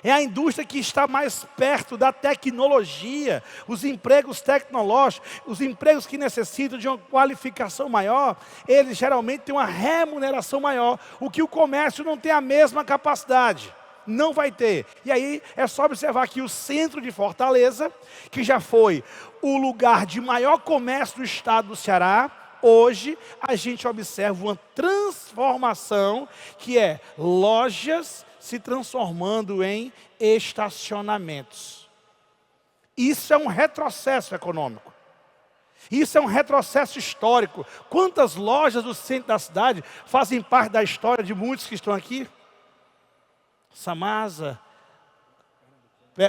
Speaker 1: É a indústria que está mais perto da tecnologia, os empregos tecnológicos, os empregos que necessitam de uma qualificação maior, eles geralmente têm uma remuneração maior, o que o comércio não tem a mesma capacidade. Não vai ter. E aí é só observar que o centro de Fortaleza, que já foi o lugar de maior comércio do estado do Ceará, hoje a gente observa uma transformação que é lojas se transformando em estacionamentos. Isso é um retrocesso econômico. Isso é um retrocesso histórico. Quantas lojas do centro da cidade fazem parte da história de muitos que estão aqui? Samasa,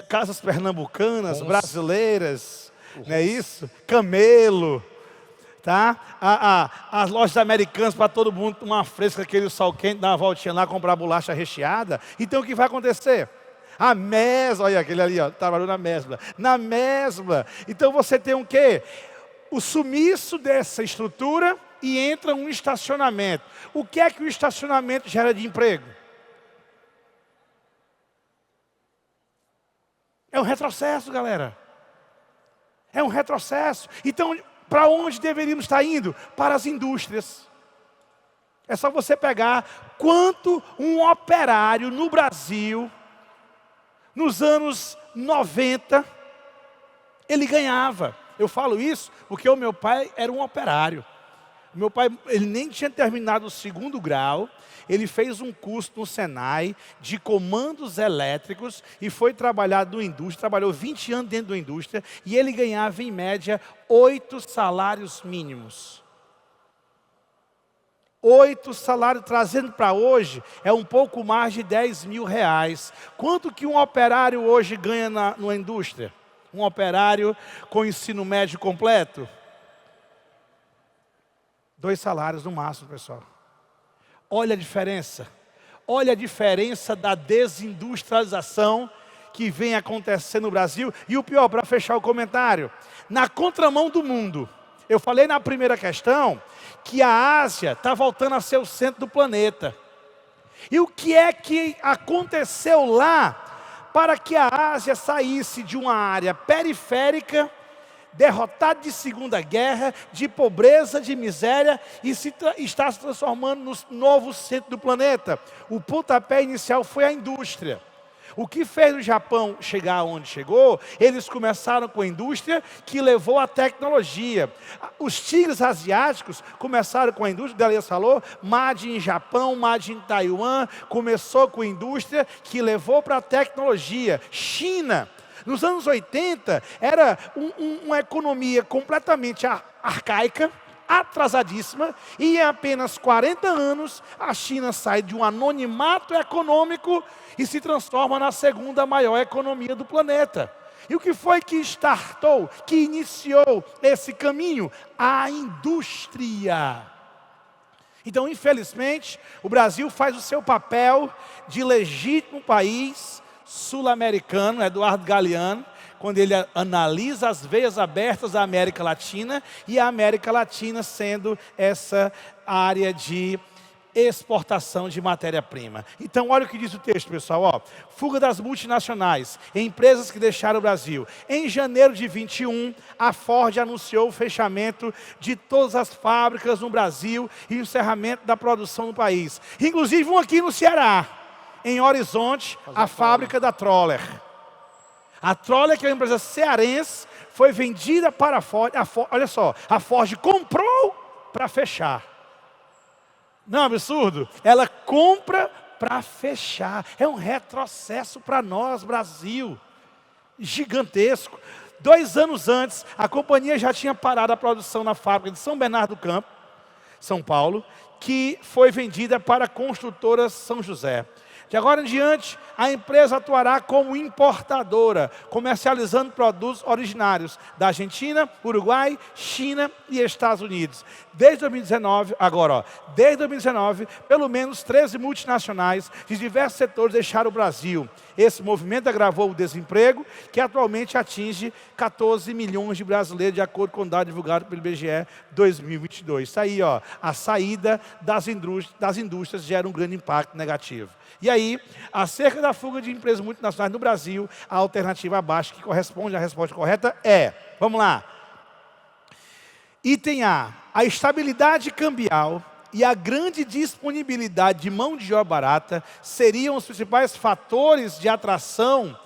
Speaker 1: casas pernambucanas, brasileiras, não é isso? Camelo, tá? As lojas americanas para todo mundo tomar fresca, aquele sol quente, dar uma voltinha lá, comprar bolacha recheada. Então o que vai acontecer? A Mesbla, olha aquele ali, ó, trabalhou na Mesbla. Na Mesbla. Então você tem o quê? O sumiço dessa estrutura e entra um estacionamento. O que é que o estacionamento gera de emprego? É um retrocesso, galera. É um retrocesso. Então, para onde deveríamos estar indo? Para as indústrias. É só você pegar quanto um operário no Brasil, nos anos 90, ele ganhava. Eu falo isso porque o meu pai era um operário. Meu pai, ele nem tinha terminado o 2º grau, ele fez um curso no Senai de comandos elétricos e foi trabalhar na indústria, trabalhou 20 anos dentro da indústria e ele ganhava em média 8 salários mínimos. 8 salários, trazendo para hoje, é um pouco mais de 10 mil reais. Quanto que um operário hoje ganha na indústria? Um operário com ensino médio completo? 2 salários no máximo, pessoal. Olha a diferença. Olha a diferença da desindustrialização que vem acontecendo no Brasil. E o pior, para fechar o comentário, na contramão do mundo. Eu falei na primeira questão que a Ásia está voltando a ser o centro do planeta. E o que é que aconteceu lá para que a Ásia saísse de uma área periférica, derrotada de Segunda Guerra, de pobreza, de miséria, e está se transformando no novo centro do planeta. O pontapé inicial foi a indústria. O que fez o Japão chegar onde chegou? Eles começaram com a indústria que levou à tecnologia. Os tigres asiáticos começaram com a indústria, Delias falou, Made em Japão, Made em Taiwan, começou com a indústria que levou para a tecnologia. China, nos anos 80, era uma economia completamente arcaica, atrasadíssima, e em apenas 40 anos, a China sai de um anonimato econômico e se transforma na segunda maior economia do planeta. E o que foi que startou, que iniciou esse caminho? A indústria. Então, infelizmente, o Brasil faz o seu papel de legítimo país sul-americano, Eduardo Galeano, quando ele analisa as veias abertas da América Latina, e a América Latina sendo essa área de exportação de matéria-prima. Então, olha o que diz o texto, pessoal. Ó, fuga das multinacionais, empresas que deixaram o Brasil. Em janeiro de 21, a Ford anunciou o fechamento de todas as fábricas no Brasil e o encerramento da produção no país. Inclusive, um aqui no Ceará, em Horizonte, a fábrica da Troller. A Troller, que é uma empresa cearense, foi vendida para a Ford. Olha só, a Ford comprou para fechar. Não é um absurdo? Ela compra para fechar. É um retrocesso para nós, Brasil. Gigantesco. 2 anos antes, a companhia já tinha parado a produção na fábrica de São Bernardo do Campo, São Paulo, que foi vendida para a construtora São José. De agora em diante, a empresa atuará como importadora, comercializando produtos originários da Argentina, Uruguai, China e Estados Unidos. Desde 2019, desde 2019, pelo menos 13 multinacionais de diversos setores deixaram o Brasil. Esse movimento agravou o desemprego, que atualmente atinge 14 milhões de brasileiros, de acordo com o dado divulgado pelo IBGE 2022. Isso aí, ó, a saída das indústrias gera um grande impacto negativo. E aí, acerca da fuga de empresas multinacionais no Brasil, a alternativa abaixo, que corresponde à resposta correta, é, vamos lá. Item A, a estabilidade cambial e a grande disponibilidade de mão de obra barata seriam os principais fatores de atração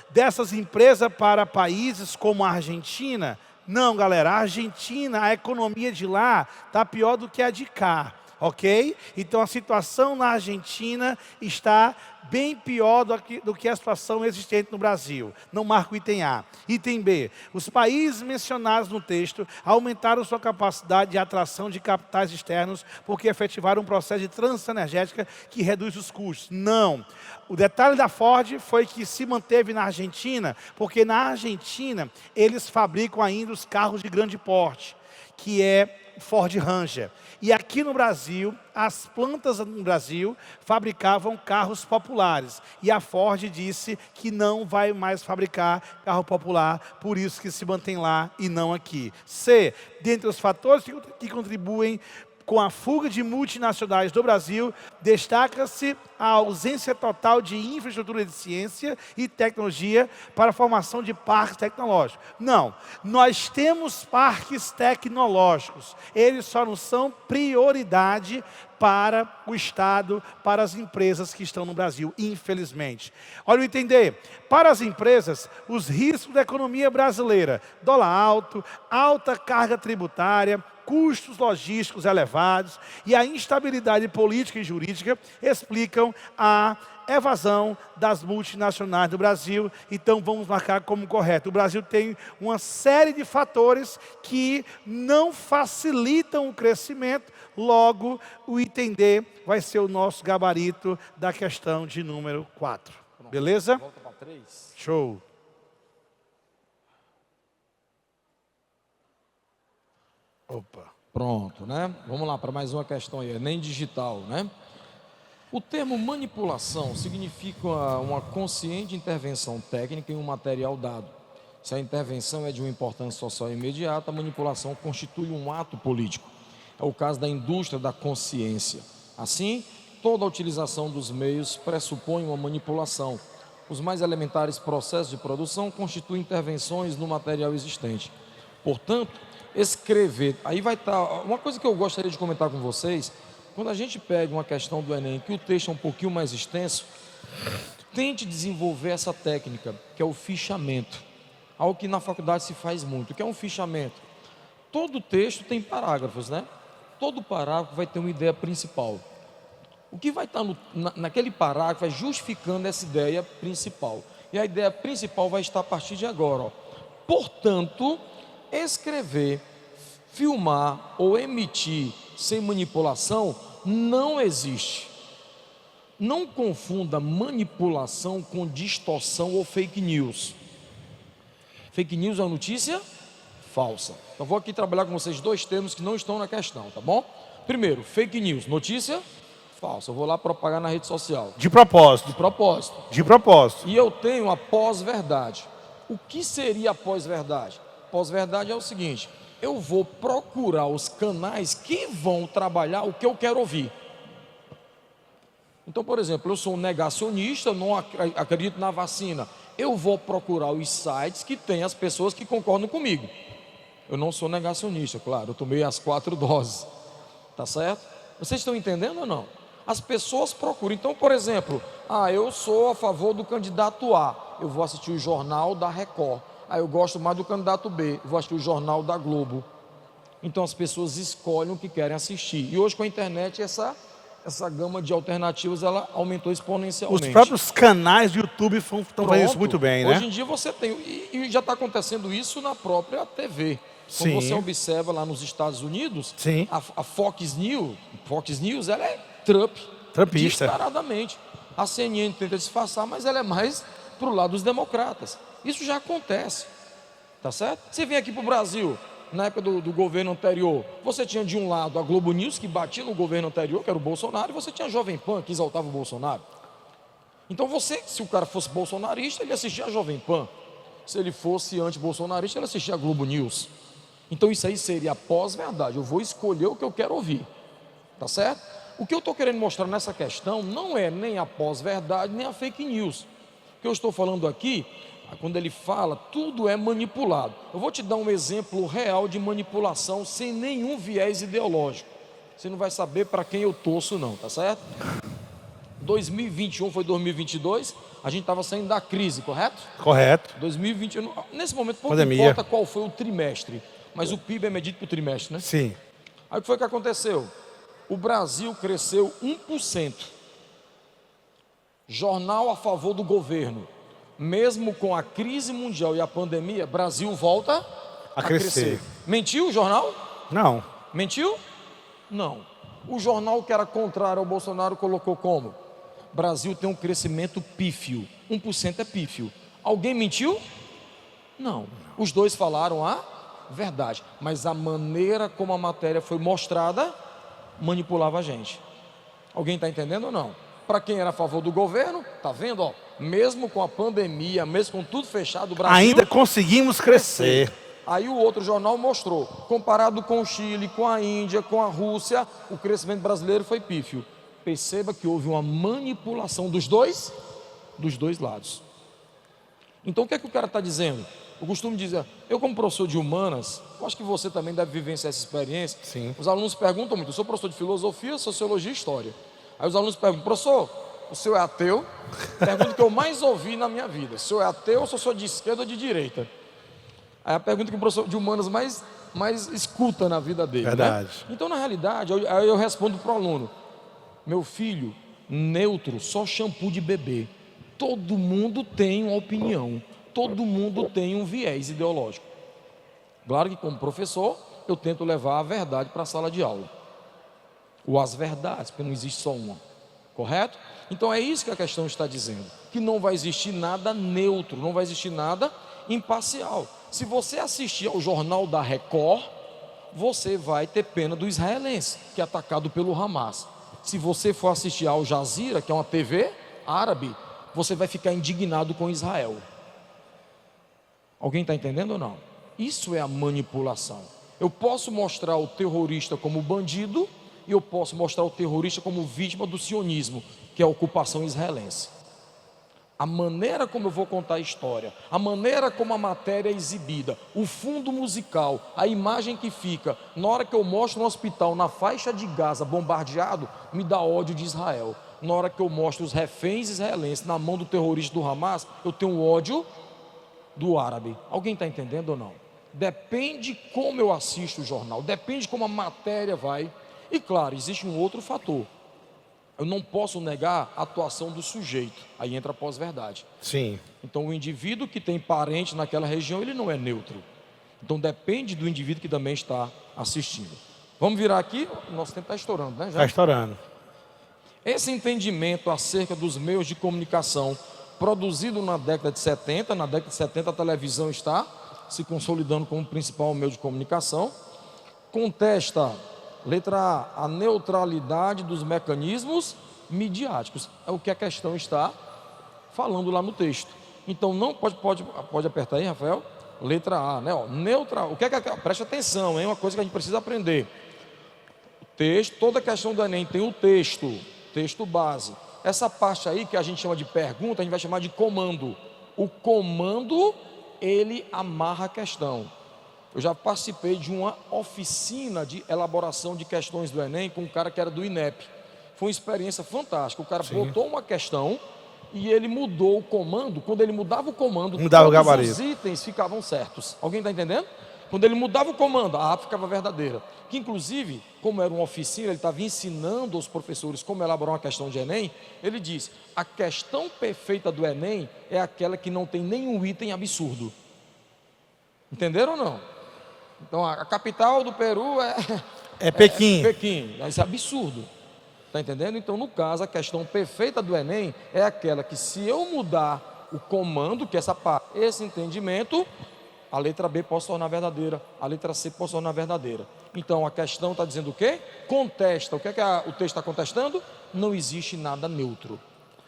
Speaker 1: dessas empresas para países como a Argentina? Não, galera, a Argentina, a economia de lá está pior do que a de cá. Ok? Então a situação na Argentina está bem pior do que a situação existente no Brasil. Não marca o item A. Item B. Os países mencionados no texto aumentaram sua capacidade de atração de capitais externos porque efetivaram um processo de transição energética que reduz os custos. Não. O detalhe da Ford foi que se manteve na Argentina, porque na Argentina eles fabricam ainda os carros de grande porte, que é Ford Ranger. E aqui no Brasil, as plantas no Brasil fabricavam carros populares. E a Ford disse que não vai mais fabricar carro popular, por isso que se mantém lá e não aqui. C, dentre os fatores que contribuem com a fuga de multinacionais do Brasil, destaca-se a ausência total de infraestrutura de ciência e tecnologia para a formação de parques tecnológicos. Não, nós temos parques tecnológicos, eles só não são prioridade para o Estado, para as empresas que estão no Brasil, infelizmente. Olha o entender, para as empresas, os riscos da economia brasileira, dólar alto, alta carga tributária, custos logísticos elevados e a instabilidade política e jurídica explicam a evasão das multinacionais do Brasil. Então vamos marcar como correto. O Brasil tem uma série de fatores que não facilitam o crescimento, logo o item D vai ser o nosso gabarito da questão de número 4. Beleza?
Speaker 2: Volta para 3.
Speaker 1: Show. Opa.
Speaker 2: Pronto, né? Vamos lá para mais uma questão aí, nem digital, né? O termo manipulação significa uma consciente intervenção técnica em um material dado. Se a intervenção é de uma importância social imediata, a manipulação constitui um ato político. É o caso da indústria da consciência. Assim, toda a utilização dos meios pressupõe uma manipulação. os mais elementares processos de produção constituem intervenções no material existente. Portanto, escrever, aí vai estar, uma coisa que eu gostaria de comentar com vocês, quando a gente pega uma questão do Enem, que o texto é um pouquinho mais extenso, tente desenvolver essa técnica, que é o fichamento, algo que na faculdade se faz muito. O que é um fichamento? Todo texto tem parágrafos, né? Todo parágrafo vai ter uma ideia principal. O que vai estar naquele parágrafo é justificando essa ideia principal. E a ideia principal vai estar a partir de agora. Ó. Portanto, escrever, filmar ou emitir sem manipulação não existe. Não confunda manipulação com distorção ou fake news. Fake news é uma notícia falsa. Então vou aqui trabalhar com vocês dois termos que não estão na questão, tá bom? Primeiro, fake news, notícia falsa. Eu vou lá propagar na rede social.
Speaker 1: De propósito.
Speaker 2: De propósito.
Speaker 1: De propósito.
Speaker 2: E eu tenho a pós-verdade. O que seria a pós-verdade? Pós-verdade é o seguinte: eu vou procurar os canais que vão trabalhar o que eu quero ouvir. Então, por exemplo, eu sou um negacionista, eu não acredito na vacina. Eu vou procurar os sites que tem as pessoas que concordam comigo. Eu não sou negacionista, claro, eu tomei as 4 doses. Tá certo? Vocês estão entendendo ou não? As pessoas procuram. Então, por exemplo, eu sou a favor do candidato A. Eu vou assistir o jornal da Record. Eu gosto mais do candidato B. Eu vou assistir o jornal da Globo. Então, as pessoas escolhem o que querem assistir. E hoje, com a internet, essa gama de alternativas ela aumentou exponencialmente.
Speaker 1: Os próprios canais do YouTube estão fazendo isso muito bem, né?
Speaker 2: Hoje em dia você tem, e já está acontecendo isso na própria TV. Quando
Speaker 1: Sim.
Speaker 2: você observa lá nos Estados Unidos,
Speaker 1: Sim.
Speaker 2: a Fox News, ela é
Speaker 1: Trumpista.
Speaker 2: Descaradamente. A CNN tenta disfarçar, mas ela é mais para o lado dos democratas. Isso já acontece, tá certo? Você vem aqui para o Brasil, na época do governo anterior, você tinha de um lado a Globo News, que batia no governo anterior, que era o Bolsonaro, e você tinha a Jovem Pan, que exaltava o Bolsonaro. Então se o cara fosse bolsonarista, ele assistia a Jovem Pan. Se ele fosse anti-bolsonarista, ele assistia a Globo News. Então isso aí seria a pós-verdade. Eu vou escolher o que eu quero ouvir, tá certo? O que eu estou querendo mostrar nessa questão não é nem a pós-verdade, nem a fake news. O que eu estou falando aqui, quando ele fala, tudo é manipulado. Eu vou te dar um exemplo real de manipulação sem nenhum viés ideológico. Você não vai saber para quem eu torço não, tá certo? 2021 foi 2022, a gente estava saindo da crise, correto?
Speaker 1: Correto.
Speaker 2: 2021, nesse momento pouco
Speaker 1: Pandemia.
Speaker 2: importa qual foi o trimestre, mas o PIB é medido por trimestre, né?
Speaker 1: Sim.
Speaker 2: Aí o que foi que aconteceu? O Brasil cresceu 1%. Jornal a favor do governo. Mesmo com a crise mundial e a pandemia, Brasil volta a crescer. Mentiu o jornal?
Speaker 1: Não.
Speaker 2: Mentiu? Não. O jornal que era contrário ao Bolsonaro colocou como? Brasil tem um crescimento pífio. 1% é pífio. Alguém mentiu? Não. Os dois falaram a verdade. Mas a maneira como a matéria foi mostrada manipulava a gente. Alguém está entendendo ou não? Para quem era a favor do governo, tá vendo? Ó, mesmo com a pandemia, mesmo com tudo fechado, o Brasil
Speaker 1: ainda conseguimos crescer.
Speaker 2: Aí o outro jornal mostrou, comparado com o Chile, com a Índia, com a Rússia, o crescimento brasileiro foi pífio. Perceba que houve uma manipulação dos dois lados. Então o que é que o cara está dizendo? Eu costumo dizer, eu como professor de humanas, eu acho que você também deve vivenciar essa experiência.
Speaker 1: Sim.
Speaker 2: Os alunos perguntam muito, eu sou professor de filosofia, sociologia e história. Aí os alunos perguntam, professor, o senhor é ateu? Pergunta que eu mais ouvi na minha vida, o senhor é ateu ou sou de esquerda ou de direita? Aí a pergunta que o professor de humanas mais escuta na vida dele.
Speaker 1: Verdade.
Speaker 2: Né? Então, na realidade, eu respondo para o aluno, meu filho, neutro, só shampoo de bebê. Todo mundo tem uma opinião, todo mundo tem um viés ideológico. Claro que como professor, eu tento levar a verdade para a sala de aula. Ou as verdades, porque não existe só uma. Correto? Então é isso que a questão está dizendo. Que não vai existir nada neutro, não vai existir nada imparcial. Se você assistir ao jornal da Record, você vai ter pena do israelense, que é atacado pelo Hamas. Se você for assistir ao Jazeera, que é uma TV árabe, você vai ficar indignado com Israel. Alguém está entendendo ou não? Isso é a manipulação. Eu posso mostrar o terrorista como bandido e eu posso mostrar o terrorista como vítima do sionismo, que é a ocupação israelense. A maneira como eu vou contar a história, a maneira como a matéria é exibida, o fundo musical, a imagem que fica, na hora que eu mostro um hospital na faixa de Gaza bombardeado, me dá ódio de Israel. Na hora que eu mostro os reféns israelenses na mão do terrorista do Hamas, eu tenho ódio do árabe. Alguém está entendendo ou não? Depende como eu assisto o jornal, depende como a matéria vai. E claro, existe um outro fator. Eu não posso negar a atuação do sujeito. Aí entra a pós-verdade.
Speaker 1: Sim.
Speaker 2: Então o indivíduo que tem parente naquela região, ele não é neutro. Então depende do indivíduo que também está assistindo. Vamos virar aqui, o nosso tempo está estourando, né?
Speaker 1: Está estourando.
Speaker 2: Esse entendimento acerca dos meios de comunicação produzido na década de 70, na década de 70 a televisão está se consolidando como principal meio de comunicação, contesta, letra A, a neutralidade dos mecanismos midiáticos. É o que a questão está falando lá no texto. Então não pode apertar aí, Rafael. Letra A, né? Ó, neutral. O que é que preste atenção, é uma coisa que a gente precisa aprender. O texto, toda a questão do Enem tem o texto base. Essa parte aí que a gente chama de pergunta, a gente vai chamar de comando. O comando, ele amarra a questão. Eu já participei de uma oficina de elaboração de questões do Enem com um cara que era do INEP. Foi uma experiência fantástica. O cara botou uma questão e ele mudou o comando. Quando ele mudava o comando, todos os itens ficavam certos. Alguém está entendendo? Quando ele mudava o comando, a A ficava verdadeira. Que inclusive, como era uma oficina, ele estava ensinando aos professores como elaborar uma questão de Enem. Ele disse, a questão perfeita do Enem é aquela que não tem nenhum item absurdo. Entenderam ou não? Então a capital do Peru
Speaker 1: é Pequim.
Speaker 2: Pequim. Isso é absurdo. Está entendendo? Então, no caso, a questão perfeita do Enem é aquela que, se eu mudar o comando, que essa parte, esse entendimento, a letra B pode se tornar verdadeira, a letra C pode se tornar verdadeira. Então, a questão está dizendo o quê? Contesta. O que é que o texto está contestando? Não existe nada neutro.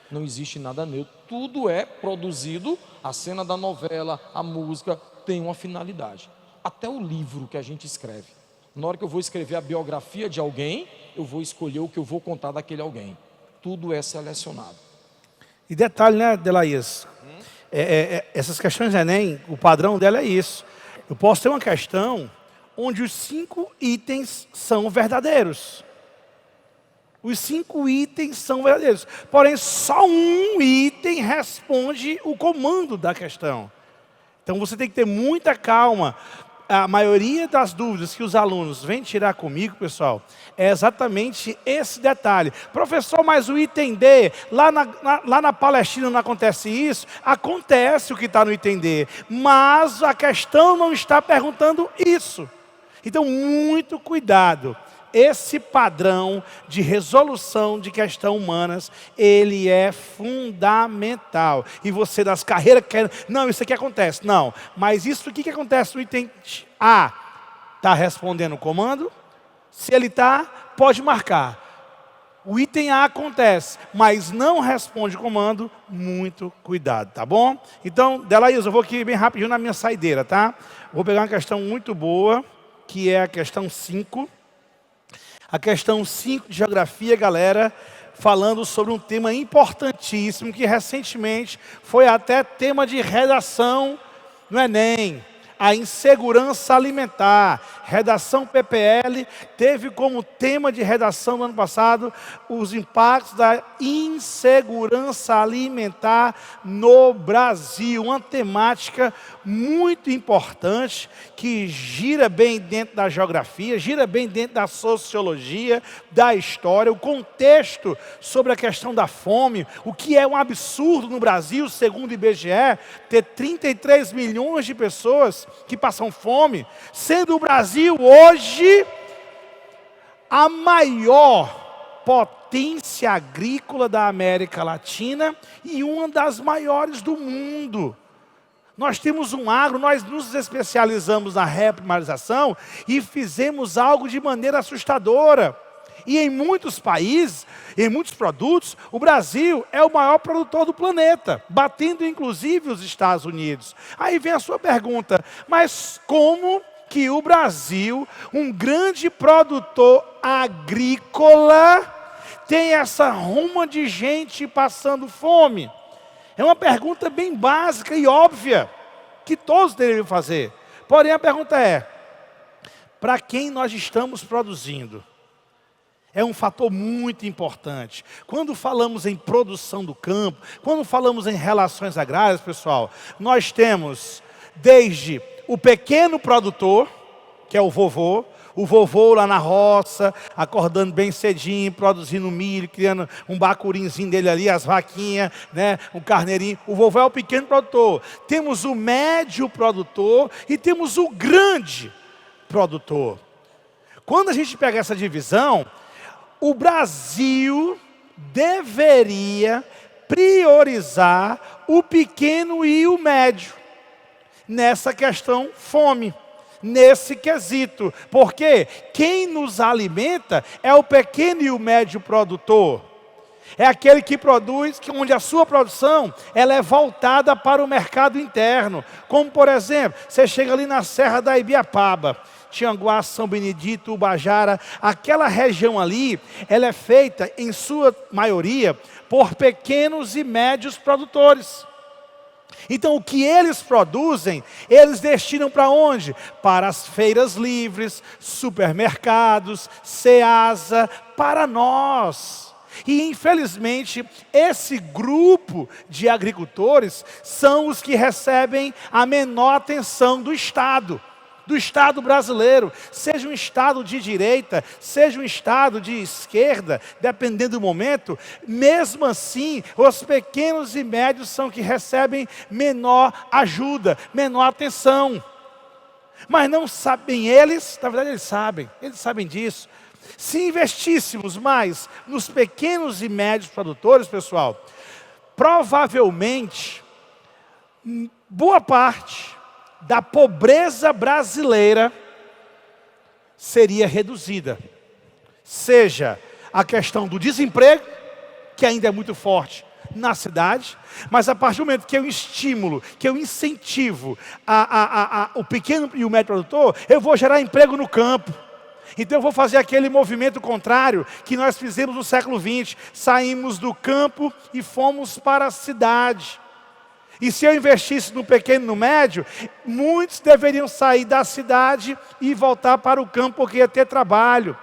Speaker 2: Não existe nada neutro. Tudo é produzido, a cena da novela, a música, tem uma finalidade. Até o livro que a gente escreve. Na hora que eu vou escrever a biografia de alguém, eu vou escolher o que eu vou contar daquele alguém. Tudo é selecionado.
Speaker 1: E detalhe, né, Delaías? Essas questões do Enem, o padrão dela é isso. Eu posso ter uma questão onde os 5 itens são verdadeiros. Os 5 itens são verdadeiros. Porém, só um item responde o comando da questão. Então, você tem que ter muita calma. A maioria das dúvidas que os alunos vêm tirar comigo, pessoal, é exatamente esse detalhe. Professor, mas o item D, lá na Palestina não acontece isso? Acontece o que está no item D, mas a questão não está perguntando isso. Então, muito cuidado. Esse padrão de resolução de questões humanas, ele é fundamental. E você das carreiras quer, não, isso aqui acontece. Não, mas isso aqui que acontece no item A, está respondendo o comando? Se ele está, pode marcar. O item A acontece, mas não responde o comando, muito cuidado, tá bom? Então, Delaísa, eu vou aqui bem rapidinho na minha saideira, tá? Vou pegar uma questão muito boa, que é a questão 5. A questão 5 de geografia, galera, falando sobre um tema importantíssimo, que recentemente foi até tema de redação no Enem. A insegurança alimentar. Redação PPL teve como tema de redação no ano passado os impactos da insegurança alimentar no Brasil. Uma temática muito importante que gira bem dentro da geografia, gira bem dentro da sociologia, da história, o contexto sobre a questão da fome, o que é um absurdo no Brasil, segundo o IBGE, ter 33 milhões de pessoas que passam fome, sendo o Brasil hoje a maior potência agrícola da América Latina e uma das maiores do mundo. Nós temos um agro, nós nos especializamos na reprimarização e fizemos algo de maneira assustadora. E em muitos países, em muitos produtos, o Brasil é o maior produtor do planeta, batendo inclusive os Estados Unidos. Aí vem a sua pergunta, mas como que o Brasil, um grande produtor agrícola, tem essa ruma de gente passando fome? É uma pergunta bem básica e óbvia, que todos deveriam fazer. Porém, a pergunta é, para quem nós estamos produzindo? É um fator muito importante. Quando falamos em produção do campo, quando falamos em relações agrárias, pessoal, nós temos desde o pequeno produtor, que é o vovô lá na roça, acordando bem cedinho, produzindo milho, criando um bacurinzinho dele ali, as vaquinhas, né, um carneirinho. O vovô é o pequeno produtor. Temos o médio produtor e temos o grande produtor. Quando a gente pega essa divisão, o Brasil deveria priorizar o pequeno e o médio nessa questão fome, nesse quesito. Porque quem nos alimenta é o pequeno e o médio produtor. É aquele que produz, onde a sua produção ela é voltada para o mercado interno. Como, por exemplo, você chega ali na Serra da Ibiapaba, Tianguá, São Benedito, Ubajara, aquela região ali, ela é feita, em sua maioria, por pequenos e médios produtores. Então, o que eles produzem, eles destinam para onde? Para as feiras livres, supermercados, Ceasa, para nós. E, infelizmente, esse grupo de agricultores são os que recebem a menor atenção do Estado brasileiro, seja um Estado de direita, seja um Estado de esquerda, dependendo do momento. Mesmo assim, os pequenos e médios são que recebem menor ajuda, menor atenção. Mas não sabem eles, na verdade eles sabem disso. Se investíssemos mais nos pequenos e médios produtores, pessoal, provavelmente, boa parte da pobreza brasileira seria reduzida. Seja a questão do desemprego, que ainda é muito forte na cidade, mas a partir do momento que eu estimulo, que eu incentivo o pequeno e o médio produtor, eu vou gerar emprego no campo. Então eu vou fazer aquele movimento contrário que nós fizemos no século XX. Saímos do campo e fomos para a cidade. E se eu investisse no pequeno e no médio, muitos deveriam sair da cidade e voltar para o campo porque ia ter trabalho.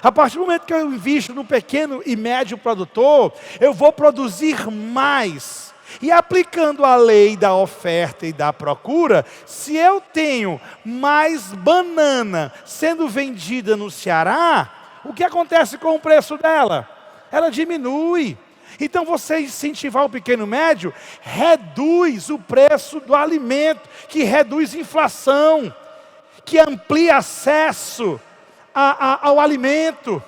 Speaker 1: A partir do momento que eu invisto no pequeno e médio produtor, eu vou produzir mais. E aplicando a lei da oferta e da procura, se eu tenho mais banana sendo vendida no Ceará, o que acontece com o preço dela? Ela diminui. Então você incentivar o pequeno e médio, reduz o preço do alimento, que reduz a inflação, que amplia acesso ao alimento.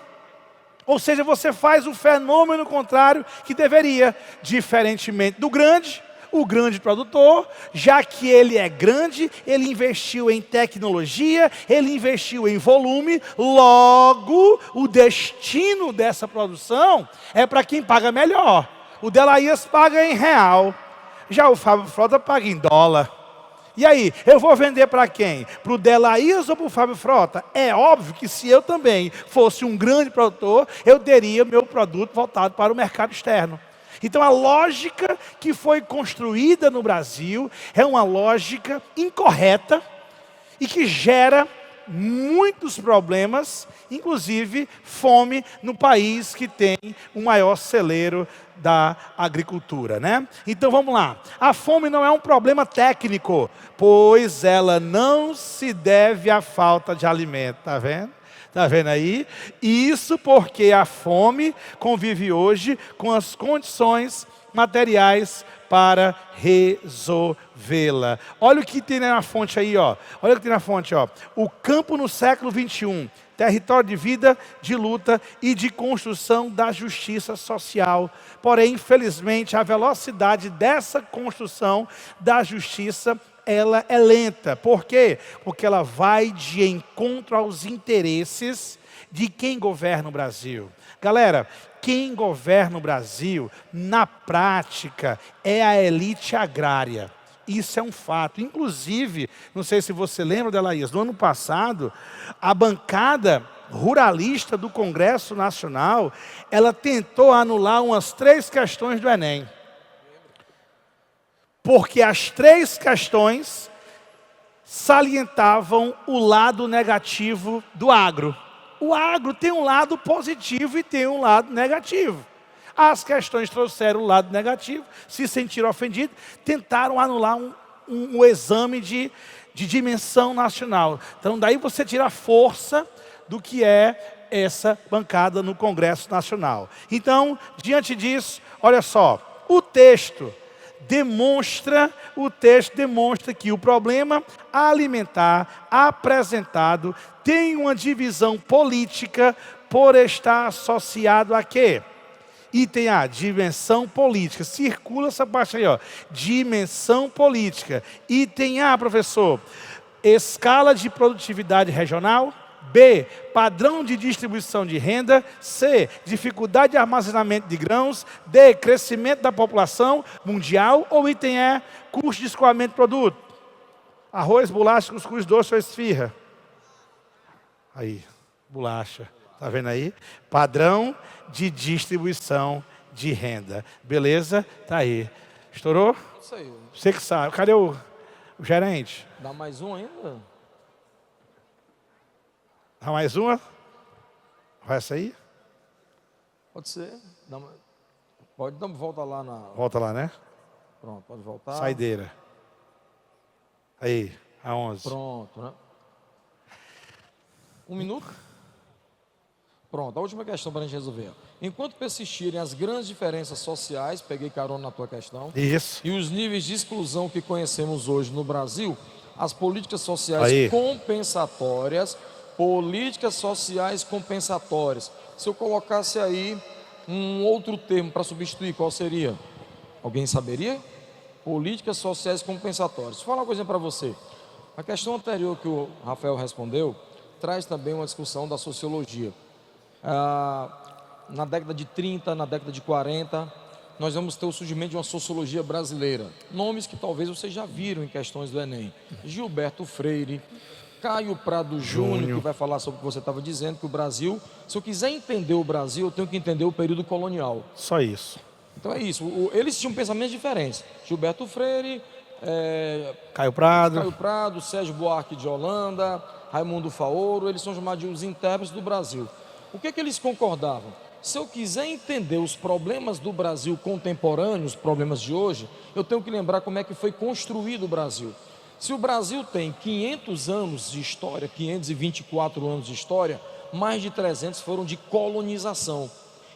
Speaker 1: Ou seja, você faz o fenômeno contrário que deveria. Diferentemente do grande, o grande produtor, já que ele é grande, ele investiu em tecnologia, ele investiu em volume, logo o destino dessa produção é para quem paga melhor. O Delaías paga em real, já o Fábio Frota paga em dólar. E aí, eu vou vender para quem? Para o Delaías ou para o Fábio Frota? É óbvio que se eu também fosse um grande produtor, eu teria meu produto voltado para o mercado externo. Então a lógica que foi construída no Brasil é uma lógica incorreta e que gera muitos problemas, inclusive fome no país que tem o maior celeiro da agricultura, né? Então vamos lá. A fome não é um problema técnico, pois ela não se deve à falta de alimento, tá vendo? Está vendo aí? Isso porque a fome convive hoje com as condições materiais para resolvê-la. Olha o que tem na fonte aí, ó. Olha o que tem na fonte, ó. O campo no século 21, território de vida, de luta e de construção da justiça social. Porém, infelizmente, a velocidade dessa construção da justiça ela é lenta. Por quê? Porque ela vai de encontro aos interesses de quem governa o Brasil. Galera, quem governa o Brasil, na prática, é a elite agrária. Isso é um fato. Inclusive, não sei se você lembra, Delaías, no ano passado, a bancada ruralista do Congresso Nacional, ela tentou anular umas 3 questões do Enem. porque as 3 questões salientavam o lado negativo do agro. O agro tem um lado positivo e tem um lado negativo. As questões trouxeram o lado negativo, se sentiram ofendidos, tentaram anular um exame de dimensão nacional. Então, daí você tira a força do que é essa bancada no Congresso Nacional. Então, diante disso, olha só, o texto demonstra que o problema alimentar apresentado tem uma divisão política por estar associado a quê? Item A, dimensão política. Circula essa parte aí, ó. Dimensão política. Item A, professor. Escala de produtividade regional. B, padrão de distribuição de renda. C, dificuldade de armazenamento de grãos. D, crescimento da população mundial. Ou item E, custo de escoamento de produto. Arroz, bolacha, cuscuz, doce ou esfirra. Aí, bolacha. Está vendo aí? Padrão de distribuição de renda. Beleza? Está aí. Estourou?
Speaker 2: Isso aí.
Speaker 1: Você que sabe. Cadê o gerente?
Speaker 2: Dá mais um ainda?
Speaker 1: Dá mais uma? Vai essa aí?
Speaker 2: Pode ser. Pode dar volta lá na...
Speaker 1: Volta lá, né?
Speaker 2: Pronto, pode voltar.
Speaker 1: Saideira. Aí, a 11.
Speaker 2: Pronto, né? 1 minuto? Pronto, a última questão para a gente resolver. Enquanto persistirem as grandes diferenças sociais, peguei carona na tua questão,
Speaker 1: Isso.
Speaker 2: e os níveis de exclusão que conhecemos hoje no Brasil, as políticas sociais compensatórias, se eu colocasse aí um outro termo para substituir, qual seria? Alguém saberia? Políticas sociais compensatórias. Vou falar uma coisa para você. A questão anterior que o Rafael respondeu, traz também uma discussão da sociologia. Na década de 30, na década de 40, nós vamos ter o surgimento de uma sociologia brasileira. Nomes que talvez vocês já viram em questões do Enem. Gilberto Freire, Caio Prado Júnior, que vai falar sobre o que você estava dizendo, que o Brasil, se eu quiser entender o Brasil, eu tenho que entender o período colonial.
Speaker 1: Só isso.
Speaker 2: Então é isso. Eles tinham pensamentos diferentes. Gilberto Freire,
Speaker 1: Caio Prado,
Speaker 2: Sérgio Buarque de Holanda, Raimundo Faoro, eles são chamados de os intérpretes do Brasil. O que eles concordavam? Se eu quiser entender os problemas do Brasil contemporâneo, os problemas de hoje, eu tenho que lembrar como é que foi construído o Brasil. Se o Brasil tem 500 anos de história, 524 anos de história, mais de 300 foram de colonização.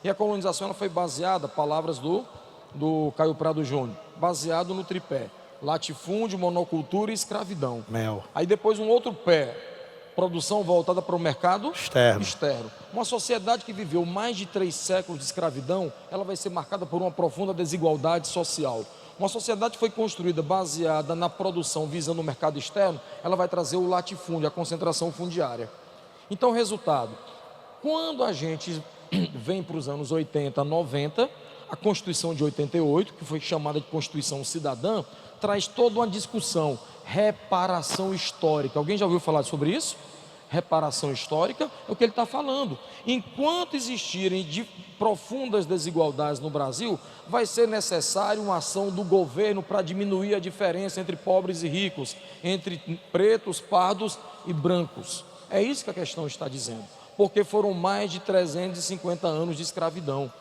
Speaker 2: E a colonização ela foi baseada, palavras do Caio Prado Júnior, baseado no tripé: latifúndio, monocultura e escravidão.
Speaker 1: Mel.
Speaker 2: Aí depois um outro pé, produção voltada para o mercado externo. Uma sociedade que viveu mais de 3 séculos de escravidão, ela vai ser marcada por uma profunda desigualdade social. Uma sociedade que foi construída baseada na produção visando o mercado externo, ela vai trazer o latifúndio, a concentração fundiária. Então, resultado, quando a gente vem para os anos 80, 90, a Constituição de 88, que foi chamada de Constituição Cidadã, traz toda uma discussão, reparação histórica. Alguém já ouviu falar sobre isso? Reparação histórica é o que ele está falando. Enquanto existirem profundas desigualdades no Brasil, vai ser necessário uma ação do governo para diminuir a diferença entre pobres e ricos, entre pretos, pardos e brancos. É isso que a questão está dizendo, porque foram mais de 350 anos de escravidão.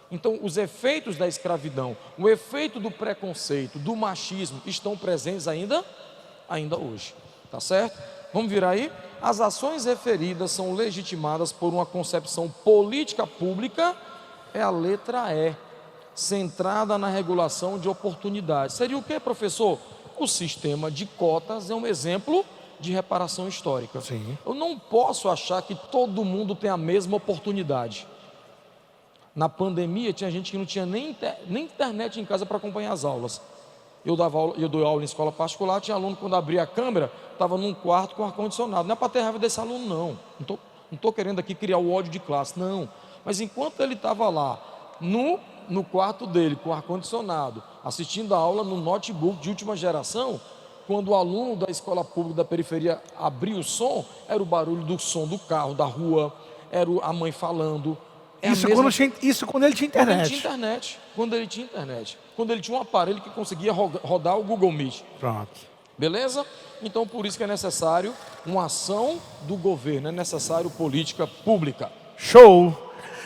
Speaker 2: Então, os efeitos da escravidão, o efeito do preconceito, do machismo, estão presentes ainda hoje, tá certo? Vamos virar aí? As ações referidas são legitimadas por uma concepção política pública, é a letra E, centrada na regulação de oportunidades. Seria o que, professor? O sistema de cotas é um exemplo de reparação histórica.
Speaker 1: Sim.
Speaker 2: Eu não posso achar que todo mundo tem a mesma oportunidade. Na pandemia, tinha gente que não tinha nem internet em casa para acompanhar as aulas. Eu dou aula em escola particular, tinha aluno, quando abria a câmera, estava num quarto com ar-condicionado. Não é para ter raiva desse aluno, não. Não estou querendo aqui criar o ódio de classe, não. Mas enquanto ele estava lá, no quarto dele, com ar-condicionado, assistindo a aula no notebook de última geração, quando o aluno da escola pública da periferia abria o som, era o barulho do som do carro, da rua, era a mãe falando. É
Speaker 1: Isso quando ele tinha
Speaker 2: quando ele
Speaker 1: internet.
Speaker 2: tinha internet. Quando ele tinha internet. Quando ele tinha um aparelho que conseguia rodar o Google Meet.
Speaker 1: Pronto.
Speaker 2: Beleza? Então, por isso que é necessário uma ação do governo, é necessário política pública.
Speaker 1: Show!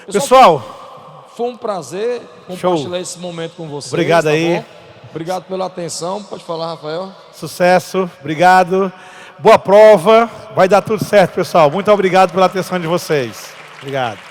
Speaker 1: Pessoal,
Speaker 2: Foi um prazer compartilhar esse momento com vocês.
Speaker 1: Obrigado aí.
Speaker 2: Bom? Obrigado pela atenção. Pode falar, Rafael.
Speaker 1: Sucesso, obrigado. Boa prova, vai dar tudo certo, pessoal. Muito obrigado pela atenção de vocês. Obrigado.